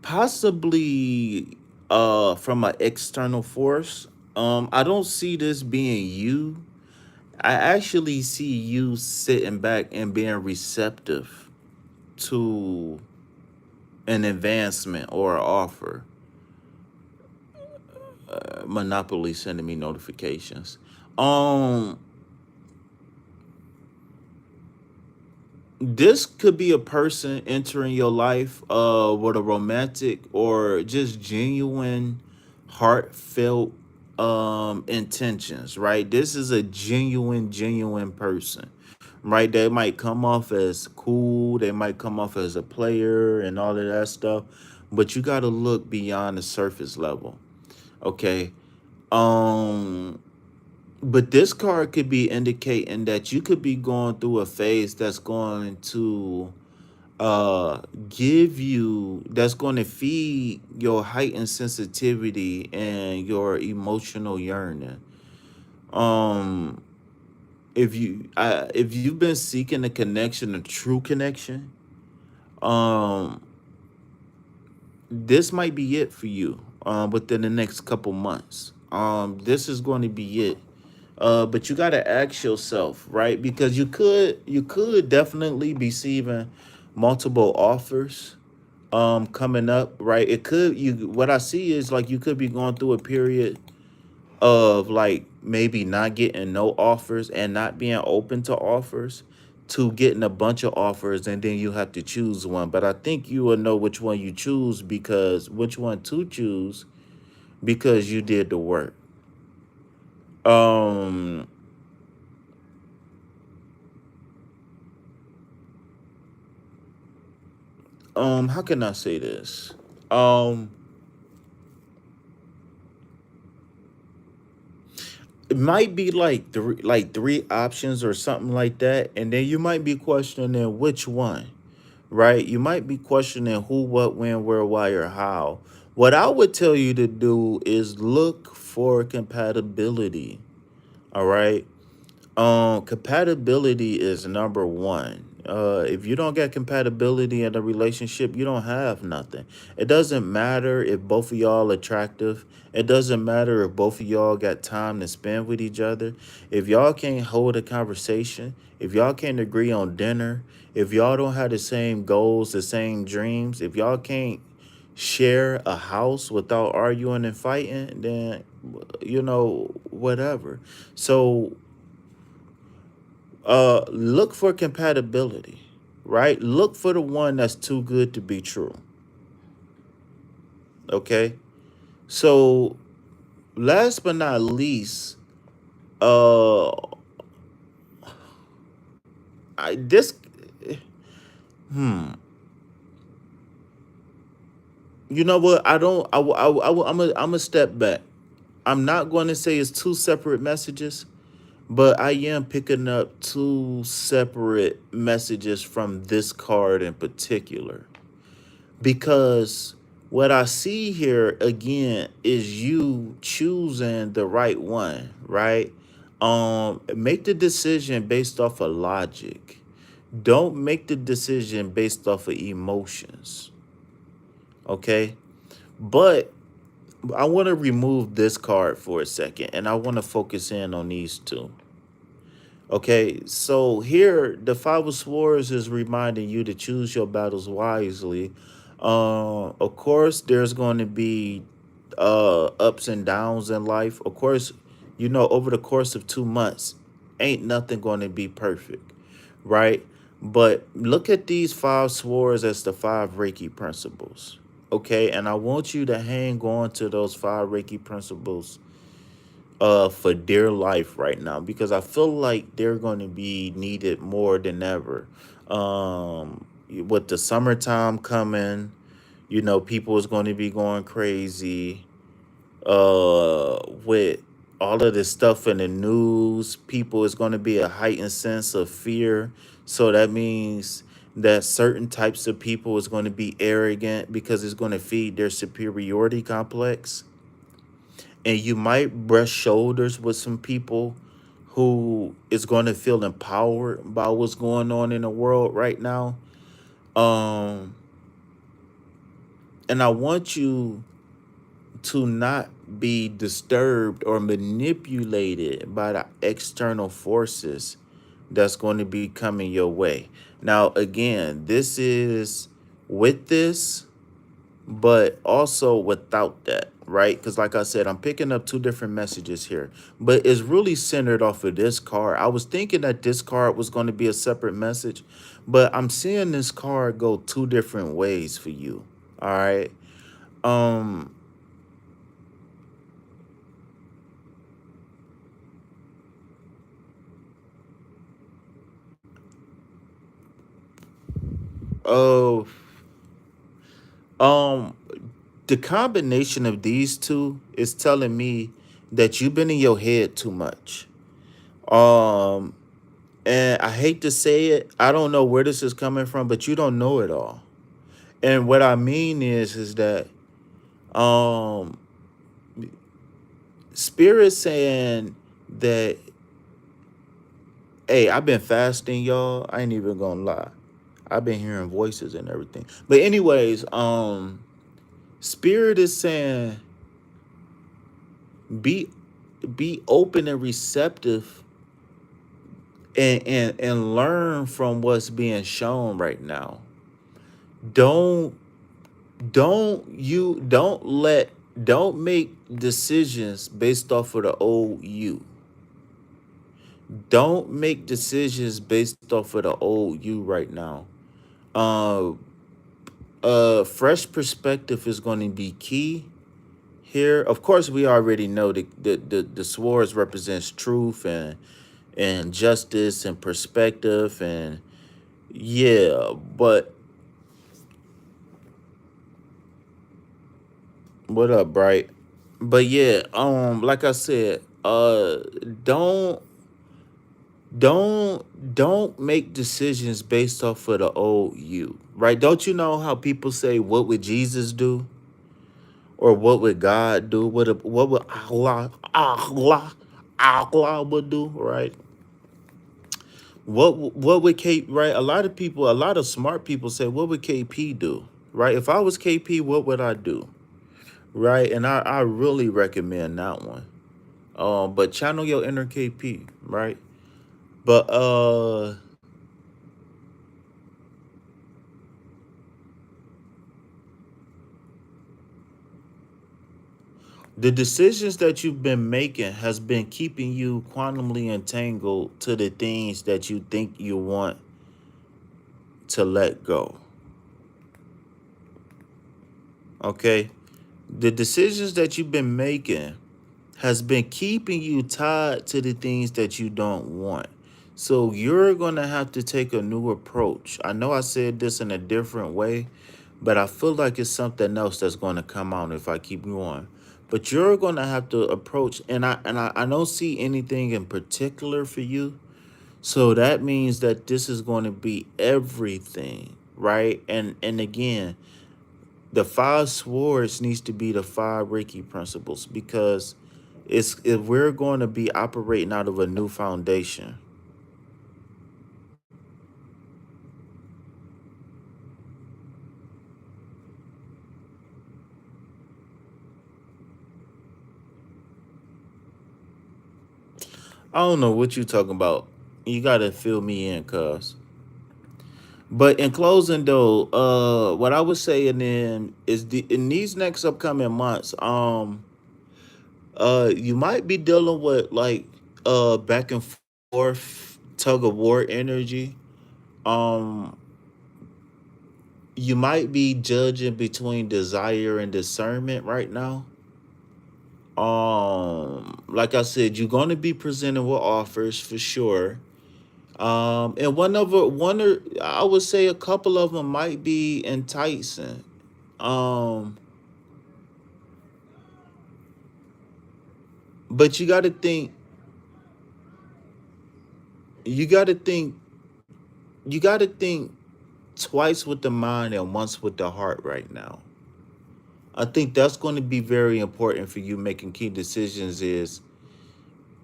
Possibly from an external force. I don't see this being you. I actually see you sitting back and being receptive to an advancement or an offer. Monopoly sending me notifications. Um, this could be a person entering your life with a romantic or just genuine heartfelt intentions, right? This is a genuine person, right? They might come off as cool, they might come off as a player and all of that stuff, but you got to look beyond the surface level. Okay. um but this card could be indicating that you could be going through a phase that's going to give you that's going to feed your heightened sensitivity and your emotional yearning. Um if you've been seeking a connection, a true connection, um this might be it for you within the next couple months. This is going to be it. But you got to ask yourself, right? Because you could definitely be receiving multiple offers coming up, right? It could you what I see is like you could be going through a period of like maybe not getting no offers and not being open to offers to getting a bunch of offers, and then you have to choose one. But I think you will know which one you choose, because which one to choose, because you did the work. Um how can I say this? Um it might be like three options or something like that, and then you might be questioning which one, right? You might be questioning who, what, when, where, why, or how. What I would tell you to do is look for compatibility. All right. Compatibility is number one. If you don't get compatibility in a relationship, you don't have nothing. It doesn't matter if both of y'all attractive. It doesn't matter if both of y'all got time to spend with each other. If y'all can't hold a conversation, if y'all can't agree on dinner, if y'all don't have the same goals, the same dreams, if y'all can't share a house without arguing and fighting, then whatever. So look for compatibility, right? Look for the one that's too good to be true. Okay. So last but not least, uh I this hmm you know what, I don't I'm a step back. I'm not going to say it's two separate messages, but I am picking up two separate messages from this card in particular, because What I see here again is you choosing the right one, right? Make the decision based off of logic. Don't make the decision based off of emotions. Okay? But I want to remove this card for a second and I want to focus in on these two. Okay, so here the Five of Swords is reminding you to choose your battles wisely. Of course, there's going to be ups and downs in life. Of course, you know, over the course of 2 months, ain't nothing going to be perfect, right? But look at these five swords as the five Reiki principles. Okay, and I want you to hang on to those five Reiki principles for dear life right now, because I feel like they're going to be needed more than ever. With the summertime coming, you know, people is going to be going crazy with all of this stuff in the news. People is going to be a heightened sense of fear. So that means that certain types of people is going to be arrogant because it's going to feed their superiority complex, and you might brush shoulders with some people who is going to feel empowered by what's going on in the world right now. Um, and I want you to not be disturbed or manipulated by the external forces that's going to be coming your way. Now, again, this is with this, but also without that, right? Because like I said, I'm picking up two different messages here, but it's really centered off of this card. I was thinking that this card was going to be a separate message, but I'm seeing this card go two different ways for you. All right. Um, oh, um, the combination of these two is telling me that you've been in your head too much. Um, and I hate to say it, I don't know where this is coming from, but you don't know it all. And what I mean is that um spirit saying that, hey, I've been fasting, y'all. I ain't even gonna lie. I've been hearing voices and everything. But anyways, spirit is saying be be open and receptive and learn from what's being shown right now. Don't don't make decisions based off of the old you. Don't make decisions based off of the old you right now. Uh fresh perspective is going to be key here. Of course, we already know the swords represents truth and justice and perspective, and yeah, but what up, Bright? But yeah, like I said, don't don't make decisions based off of the old you, right? Don't you know how people say, what would Jesus do, or what would God do, what would Allah would do, right? What would K, right? A lot of people, a lot of smart people say, what would KP do, right? If I was KP, what would I do, right? And I really recommend that one. But channel your inner KP, right? But the decisions that you've been making has been keeping you quantumly entangled to the things that you think you want to let go. Okay? The decisions that you've been making has been keeping you tied to the things that you don't want. So you're going to have to take a new approach. I know I said this in a different way, but I feel like it's something else that's going to come out if I keep going. But you're going to have to approach, and I don't see anything in particular for you. So that means that this is going to be everything, right? And again, The five swords needs to be the five Reiki principles, because it's if we're going to be operating out of a new foundation. I don't know what you talking about. You gotta fill me in, cuz. But in closing though, what I was saying then is in these next upcoming months, you might be dealing with like back and forth tug of war energy. Um, you might be judging between desire and discernment right now. Like I said, you're gonna be presented with offers for sure. And I would say a couple of them might be enticing. Um, but you gotta think, you gotta think twice with the mind and once with the heart right now. I think that's going to be very important for you making key decisions, is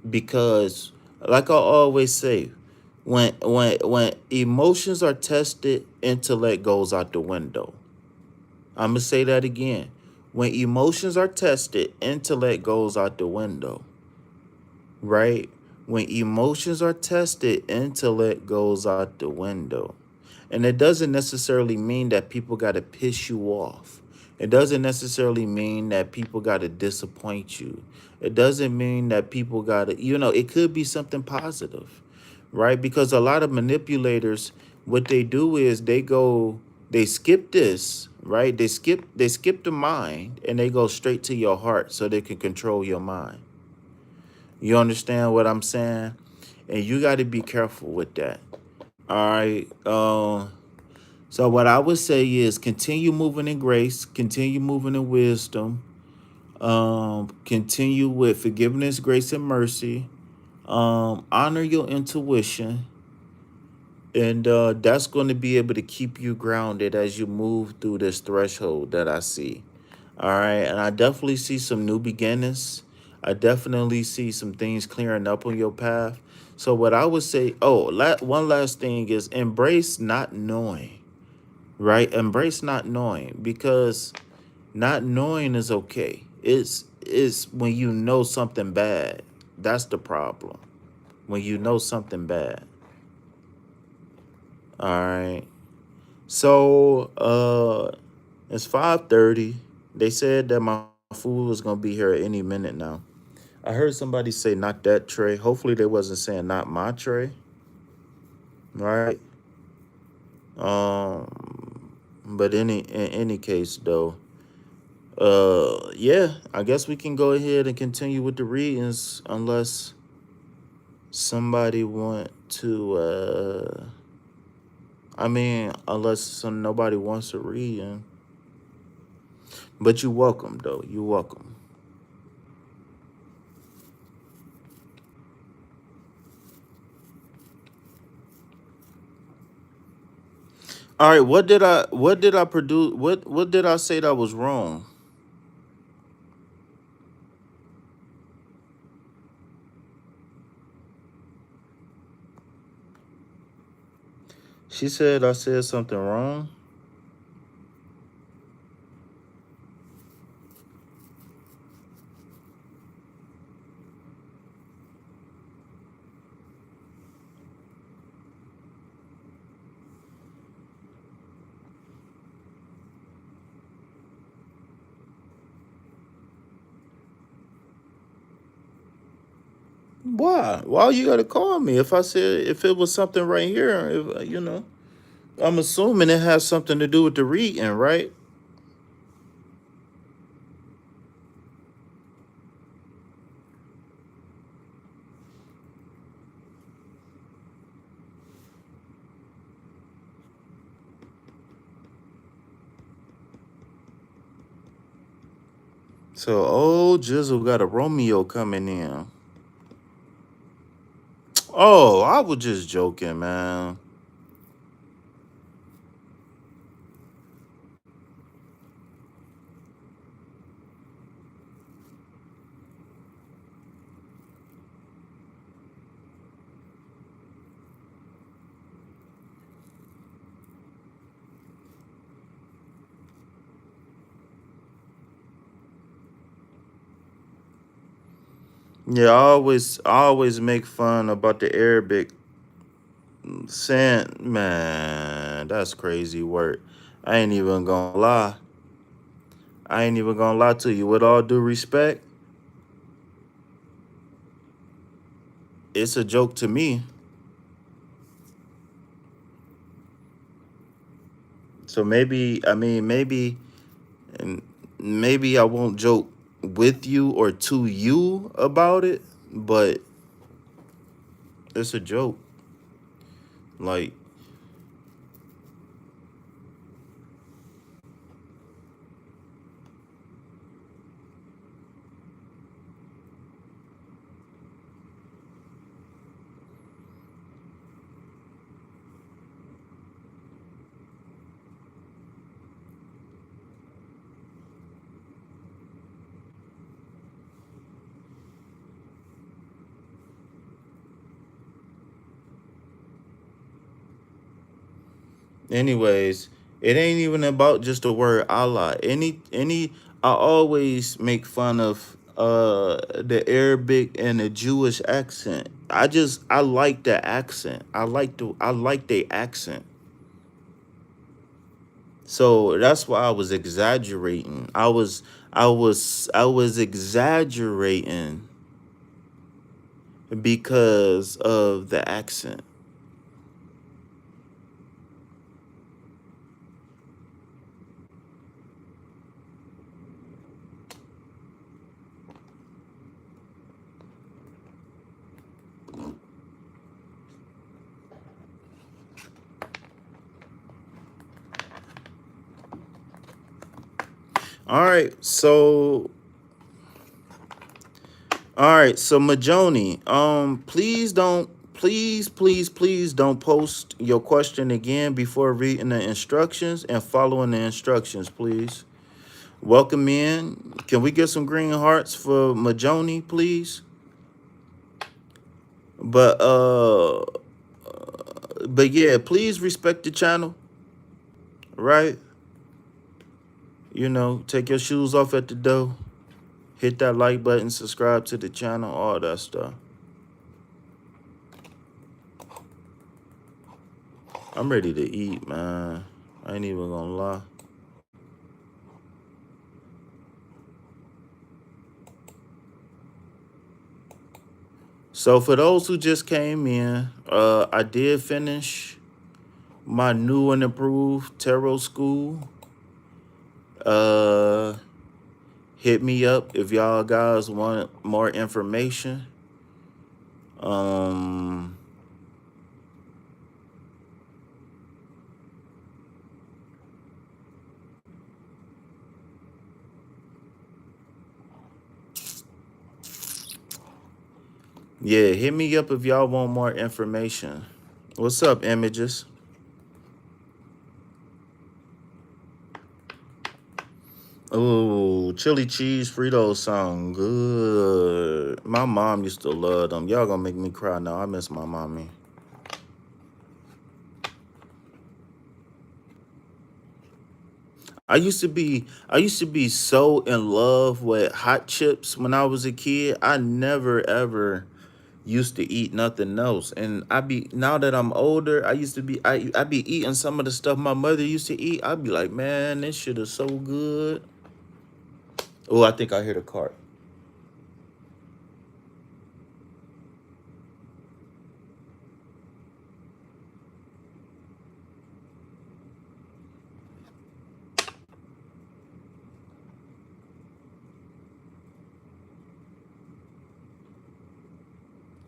because, like I always say, when emotions are tested, intellect goes out the window. I'm gonna say that again. When emotions are tested, intellect goes out the window. Right? When emotions are tested, intellect goes out the window. And it doesn't necessarily mean that people got to piss you off. It doesn't necessarily mean that people got to disappoint you. It doesn't mean that people got to, it could be something positive, right? Because a lot of manipulators, what they do is they skip this, right? They skip the mind and they go straight to your heart so they can control your mind. You understand what I'm saying? And you got to be careful with that. All right. So what I would say is continue moving in grace, continue moving in wisdom, continue with forgiveness, grace, and mercy. Honor your intuition, and that's going to be able to keep you grounded as you move through this threshold that I see. All right, and I definitely see some new beginnings. I definitely see some things clearing up on your path. So what I would say, one last thing is embrace not knowing, right? Embrace not knowing, because not knowing is okay. It's when you know something bad. That's the problem. When you know something bad. All right. So it's 5:30. They said that my food was gonna be here any minute now. I heard somebody say not that tray. Hopefully they wasn't saying not my tray. Right? But in any case though, yeah, I guess we can go ahead and continue with the readings unless somebody want to unless nobody wants to read. But you're welcome though. You're welcome. All right, what did I produce? What did I say that was wrong? She said I said something wrong. Why? Why you gotta call me if it was something right here? I'm assuming it has something to do with the reading, right? So old Jizzle got a Romeo coming in. Oh, I was just joking, man. Yeah, I always make fun about the Arabic saying, man, that's crazy work. I ain't even gonna lie. I ain't even gonna lie to you. With all due respect, it's a joke to me. So maybe, I mean, and maybe I won't joke with you or to you about it, but it's a joke. Like, anyways, it ain't even about just the word Allah. I always make fun of the Arabic and the Jewish accent. I like the accent. I like the accent. So that's why I was exaggerating. I was exaggerating because of the accent. All right, so Majoni, please don't post your question again before reading the instructions and following the instructions, please. Welcome in. Can we get some green hearts for Majoni, please? But yeah, please respect the channel, right? Take your shoes off at the door, hit that like button, subscribe to the channel, all that stuff. I'm ready to eat, man. I ain't even gonna lie. So for those who just came in, I did finish my new and improved tarot school. Uh, Hit me up if y'all guys want more information. Um, yeah, hit me up if y'all want more information. What's up, images? Oh, chili cheese Fritos sound good. My mom used to love them. Y'all gonna make me cry now. I miss my mommy. I used to be so in love with hot chips when I was a kid. I never ever used to eat nothing else. And I be now that I'm older, I be eating some of the stuff my mother used to eat. I'd be like, man, this shit is so good. Oh, I think I hear the cart.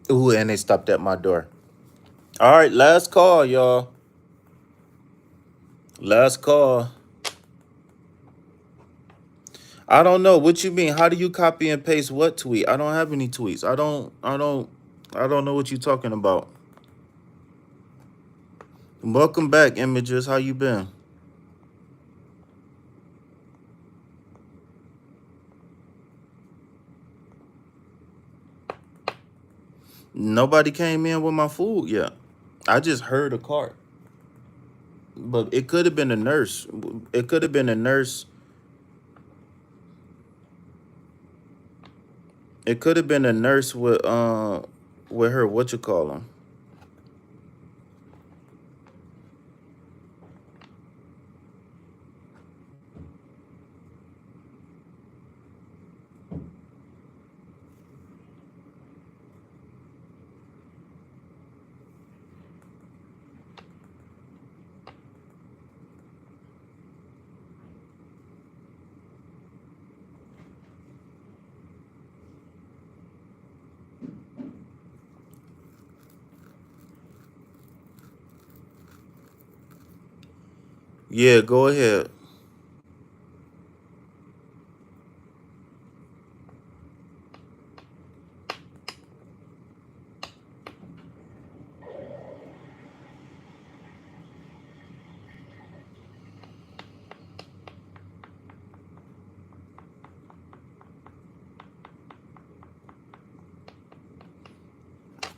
Ooh, and they stopped at my door. All right, last call, y'all. Last call. I don't know what you mean. How do you copy and paste what tweet? I don't have any tweets. I don't know what you're talking about. Welcome back, images. How you been? Nobody came in with my food yet. I just heard a cart. But it could have been a nurse. It could have been a nurse. It could have been a nurse with her, what you call them. Yeah, go ahead.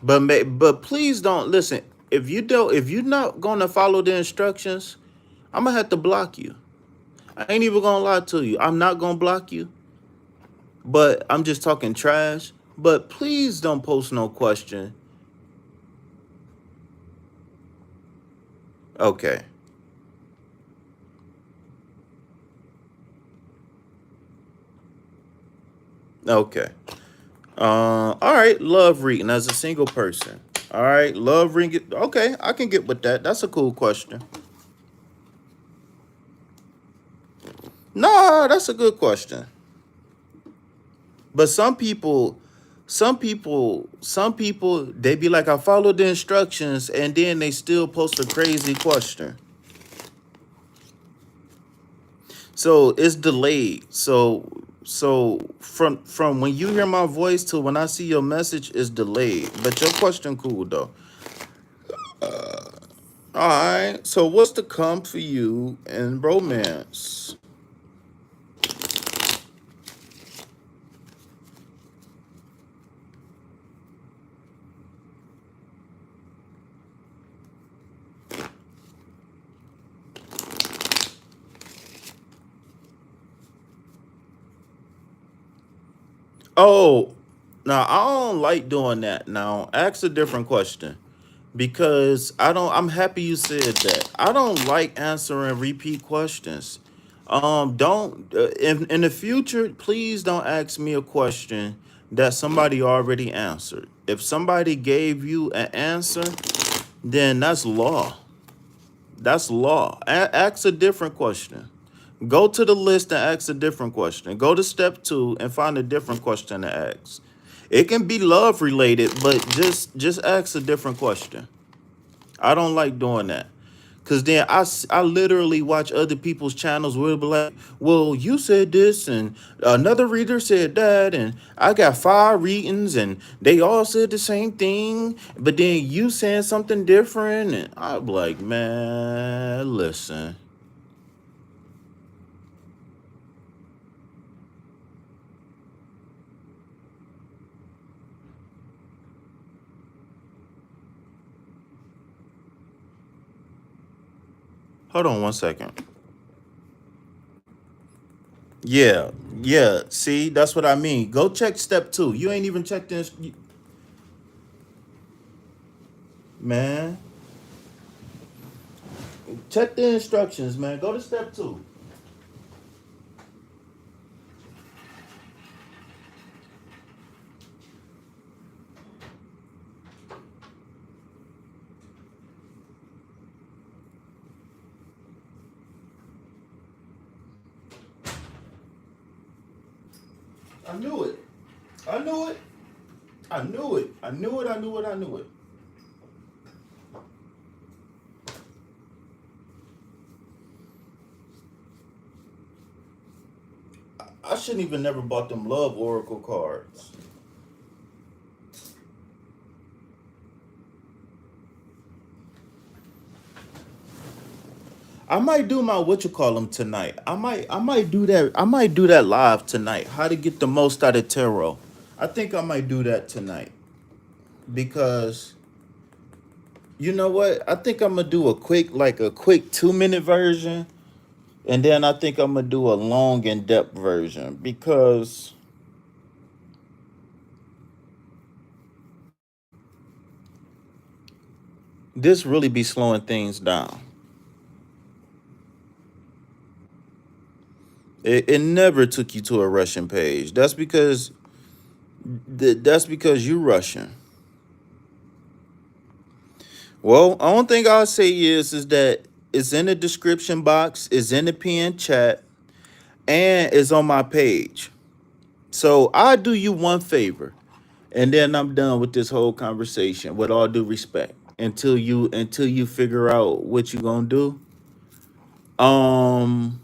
But please don't listen. If you're not gonna follow the instructions, I'm gonna have to block you. I ain't even gonna lie to you. I'm not gonna block you, but I'm just talking trash. But please don't post no question. Okay. Okay. All right. Love reading as a single person. All right. Love reading. Okay. I can get with that. That's a cool question. No, that's a good question. But some people, they be like, I followed the instructions, and then they still post a crazy question. So it's delayed. So from when you hear my voice to when I see your message is delayed. But your question cool though. All right. So what's to come for you in romance? Oh, now I don't like doing that. Now ask a different question. Because I'm happy you said that. I don't like answering repeat questions. Don't in the future, please don't ask me a question that somebody already answered. If somebody gave you an answer, then that's law. That's law. Ask a different question. Go to the list and ask a different question. Go to step 2 and find a different question to ask. It can be love related, but just ask a different question. I don't like doing that. Cause then I literally watch other people's channels where it'll be like, well, you said this and another reader said that, and I got 5 readings and they all said the same thing, but then you saying something different, and I'm like, man, listen. Hold on 1 second. Yeah, yeah. See, that's what I mean. Go check step 2. You ain't even checked this, man. Check the instructions, man. Go to step 2. I knew it. I knew it. I knew it. I knew it. I knew it. I knew it. I shouldn't even never bought them love oracle cards. I might do my what you call them tonight. I might do that. I might do that live tonight. How to get the most out of tarot. I think I might do that tonight because you know what? I think I'm gonna do a quick 2 minute version, and then I think I'm gonna do a long in depth version because this really be slowing things down. It never took you to a Russian page. That's because you Russian. Well, only thing I'll say is that it's in the description box, it's in the pinned chat, and it's on my page. So I do you one favor, and then I'm done with this whole conversation. With all due respect, until you figure out what you gonna do. Um,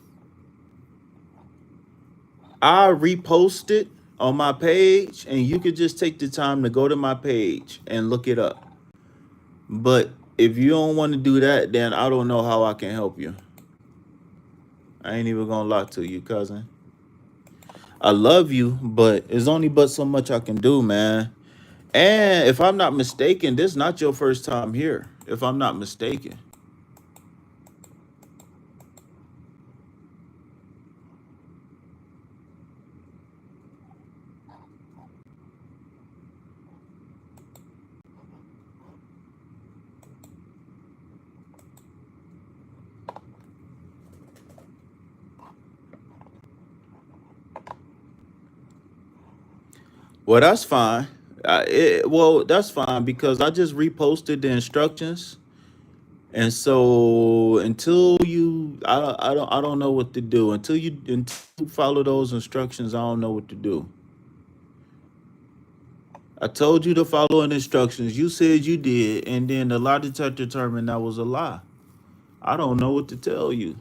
I repost it on my page, and you could just take the time to go to my page and look it up. But if you don't want to do that, then I don't know how I can help you. I ain't even gonna lie to you, cousin. I love you, but there's only but so much I can do, man. And if I'm not mistaken, this is not your first time here. If I'm not mistaken. Well, that's fine. Well, that's fine because I just reposted the instructions, and so I don't know what to do until you follow those instructions. I don't know what to do. I told you to follow the instructions. You said you did, and then the lie detector determined that was a lie. I don't know what to tell you.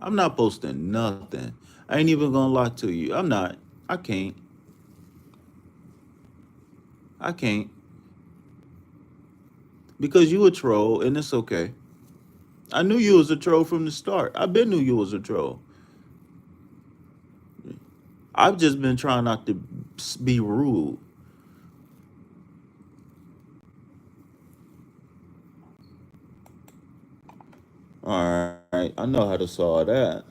I'm not posting nothing. I ain't even gonna lie to you. I'm not. I can't. I can't because you a troll, and it's okay. I knew you was a troll from the start. I been knew you was a troll. I've just been trying not to be rude. All right, I know how to solve that.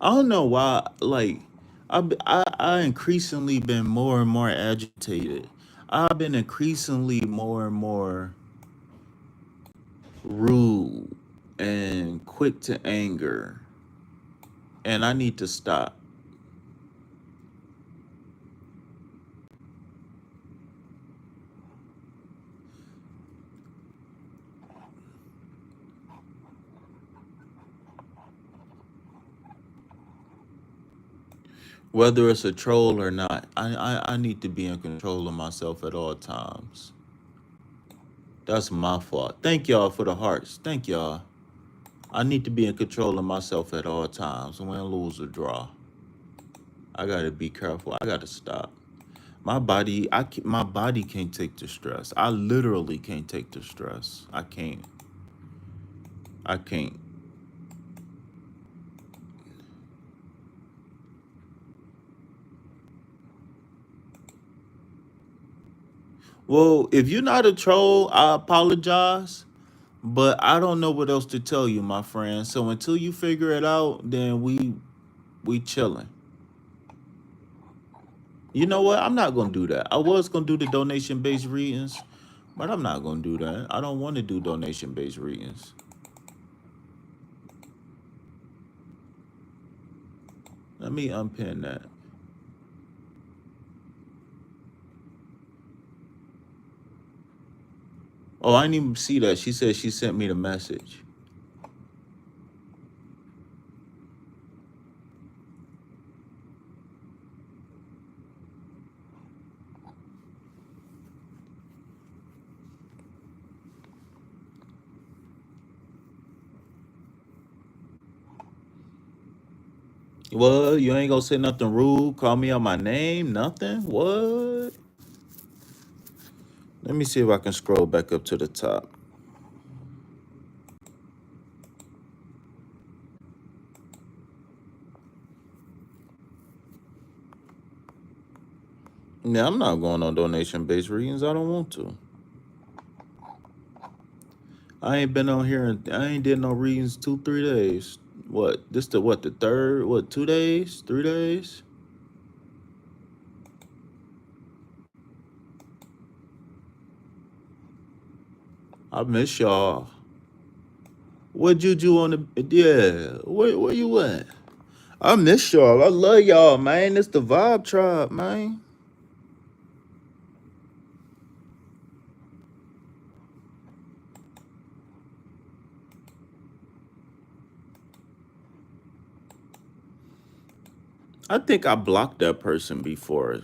I don't know why. Like, I increasingly been more and more agitated. I've been increasingly more and more rude and quick to anger, and I need to stop. Whether it's a troll or not, I need to be in control of myself at all times. That's my fault. Thank y'all for the hearts. Thank y'all. I need to be in control of myself at all times. Win, lose, or draw. I gotta be careful. I gotta stop. My body can't take the stress. I literally can't take the stress. I can't. I can't. Well, if you're not a troll, I apologize. But I don't know what else to tell you, my friend. So until you figure it out, then we chilling. You know what? I'm not gonna do that. I was gonna do the donation based readings, but I'm not gonna do that. I don't want to do donation based readings. Let me unpin that. Oh, I didn't even see that. She said she sent me the message. Well, you ain't gonna say nothing rude. Call me out my name. Nothing. What? Let me see if I can scroll back up to the top. Yeah, I'm not going on donation-based readings. I don't want to. I ain't been on here and I ain't did no readings 2-3 days. What? This the what? The third? What? 2 days? 3 days? I miss y'all. What Juju on the? Yeah. Where you at? I miss y'all. I love y'all, man. It's the Vibe Tribe, man. I think I blocked that person before.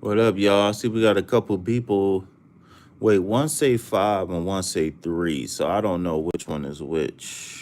What up, y'all? I see we got a couple people. Wait, one say 5 and one say 3, so I don't know which one is which.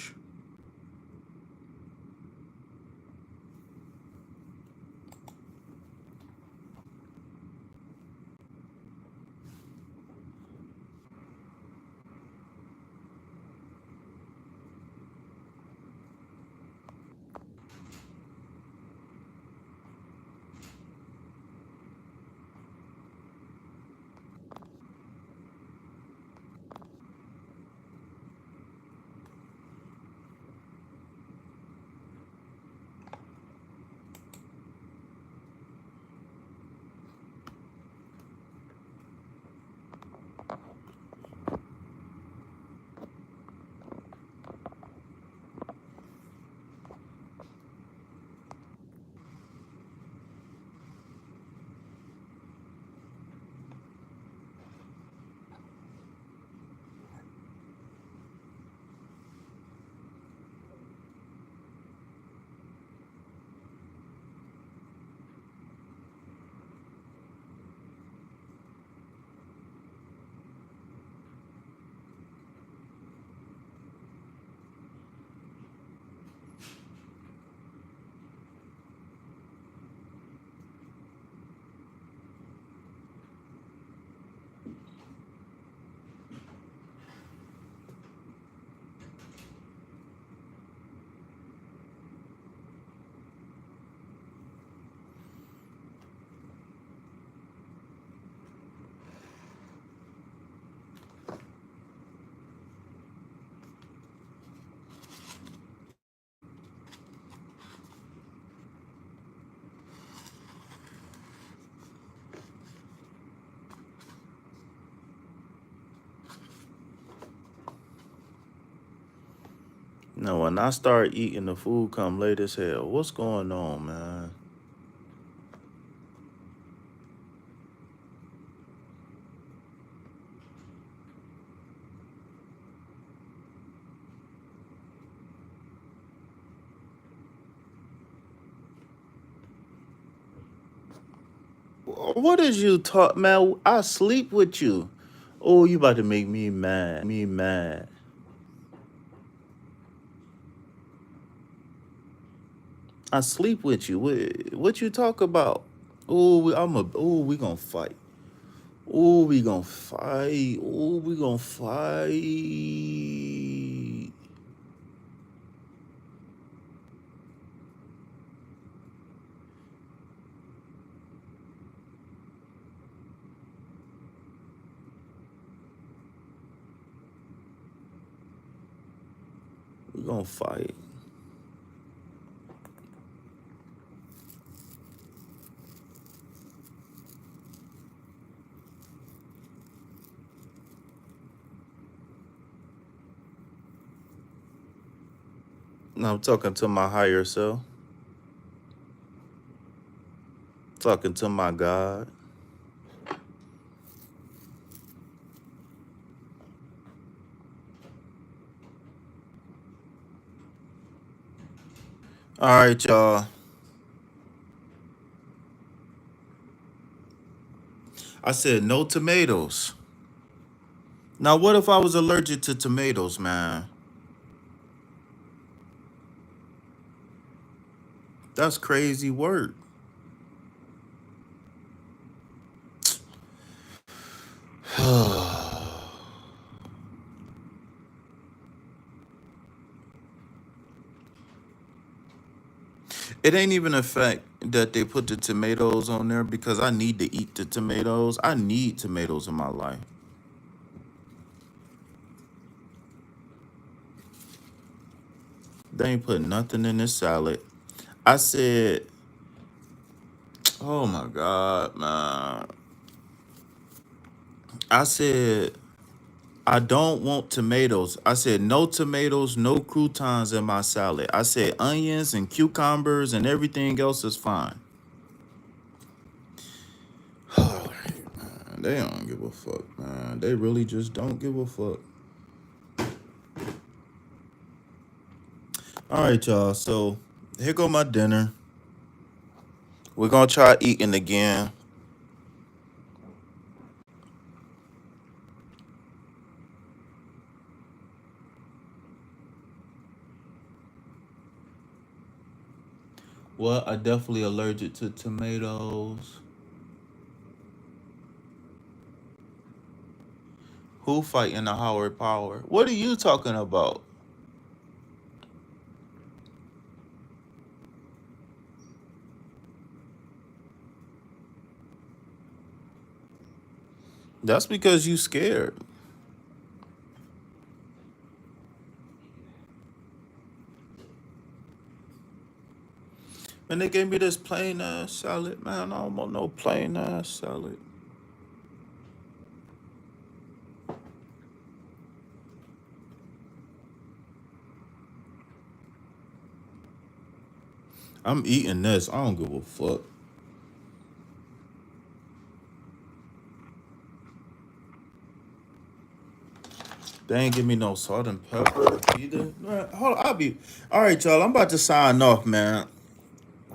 No, when I start eating, the food come late as hell. What's going on, man? What is you talk, man? I sleep with you. Oh, you about to make me mad. I sleep with you. What you talk about? Oh, we gonna fight. Oh, we gonna fight. Oh, we gonna fight. We gonna fight. I'm talking to my higher self, talking to my God. All right, y'all. I said no tomatoes. Now, what if I was allergic to tomatoes, man? That's crazy work. It ain't even a fact that they put the tomatoes on there because I need to eat the tomatoes. I need tomatoes in my life. They ain't put nothing in this salad. I said, oh my God, man. I said, I don't want tomatoes. I said, no tomatoes, no croutons in my salad. I said, onions and cucumbers and everything else is fine. They don't give a fuck, man. They really just don't give a fuck. All right, y'all. So here go my dinner. We're gonna try eating again. Well, I definitely allergic to tomatoes. Who fighting the Howard Power? What are you talking about? That's because you scared. And they gave me this plain ass salad, man. I don't want no plain ass salad. I'm eating this. I don't give a fuck. They ain't give me no salt and pepper either. Man, hold on, I'll be all right, y'all. I'm about to sign off, man.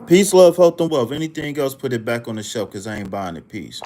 Peace, love, health, and wealth. Anything else, put it back on the shelf because I ain't buying it. Peace.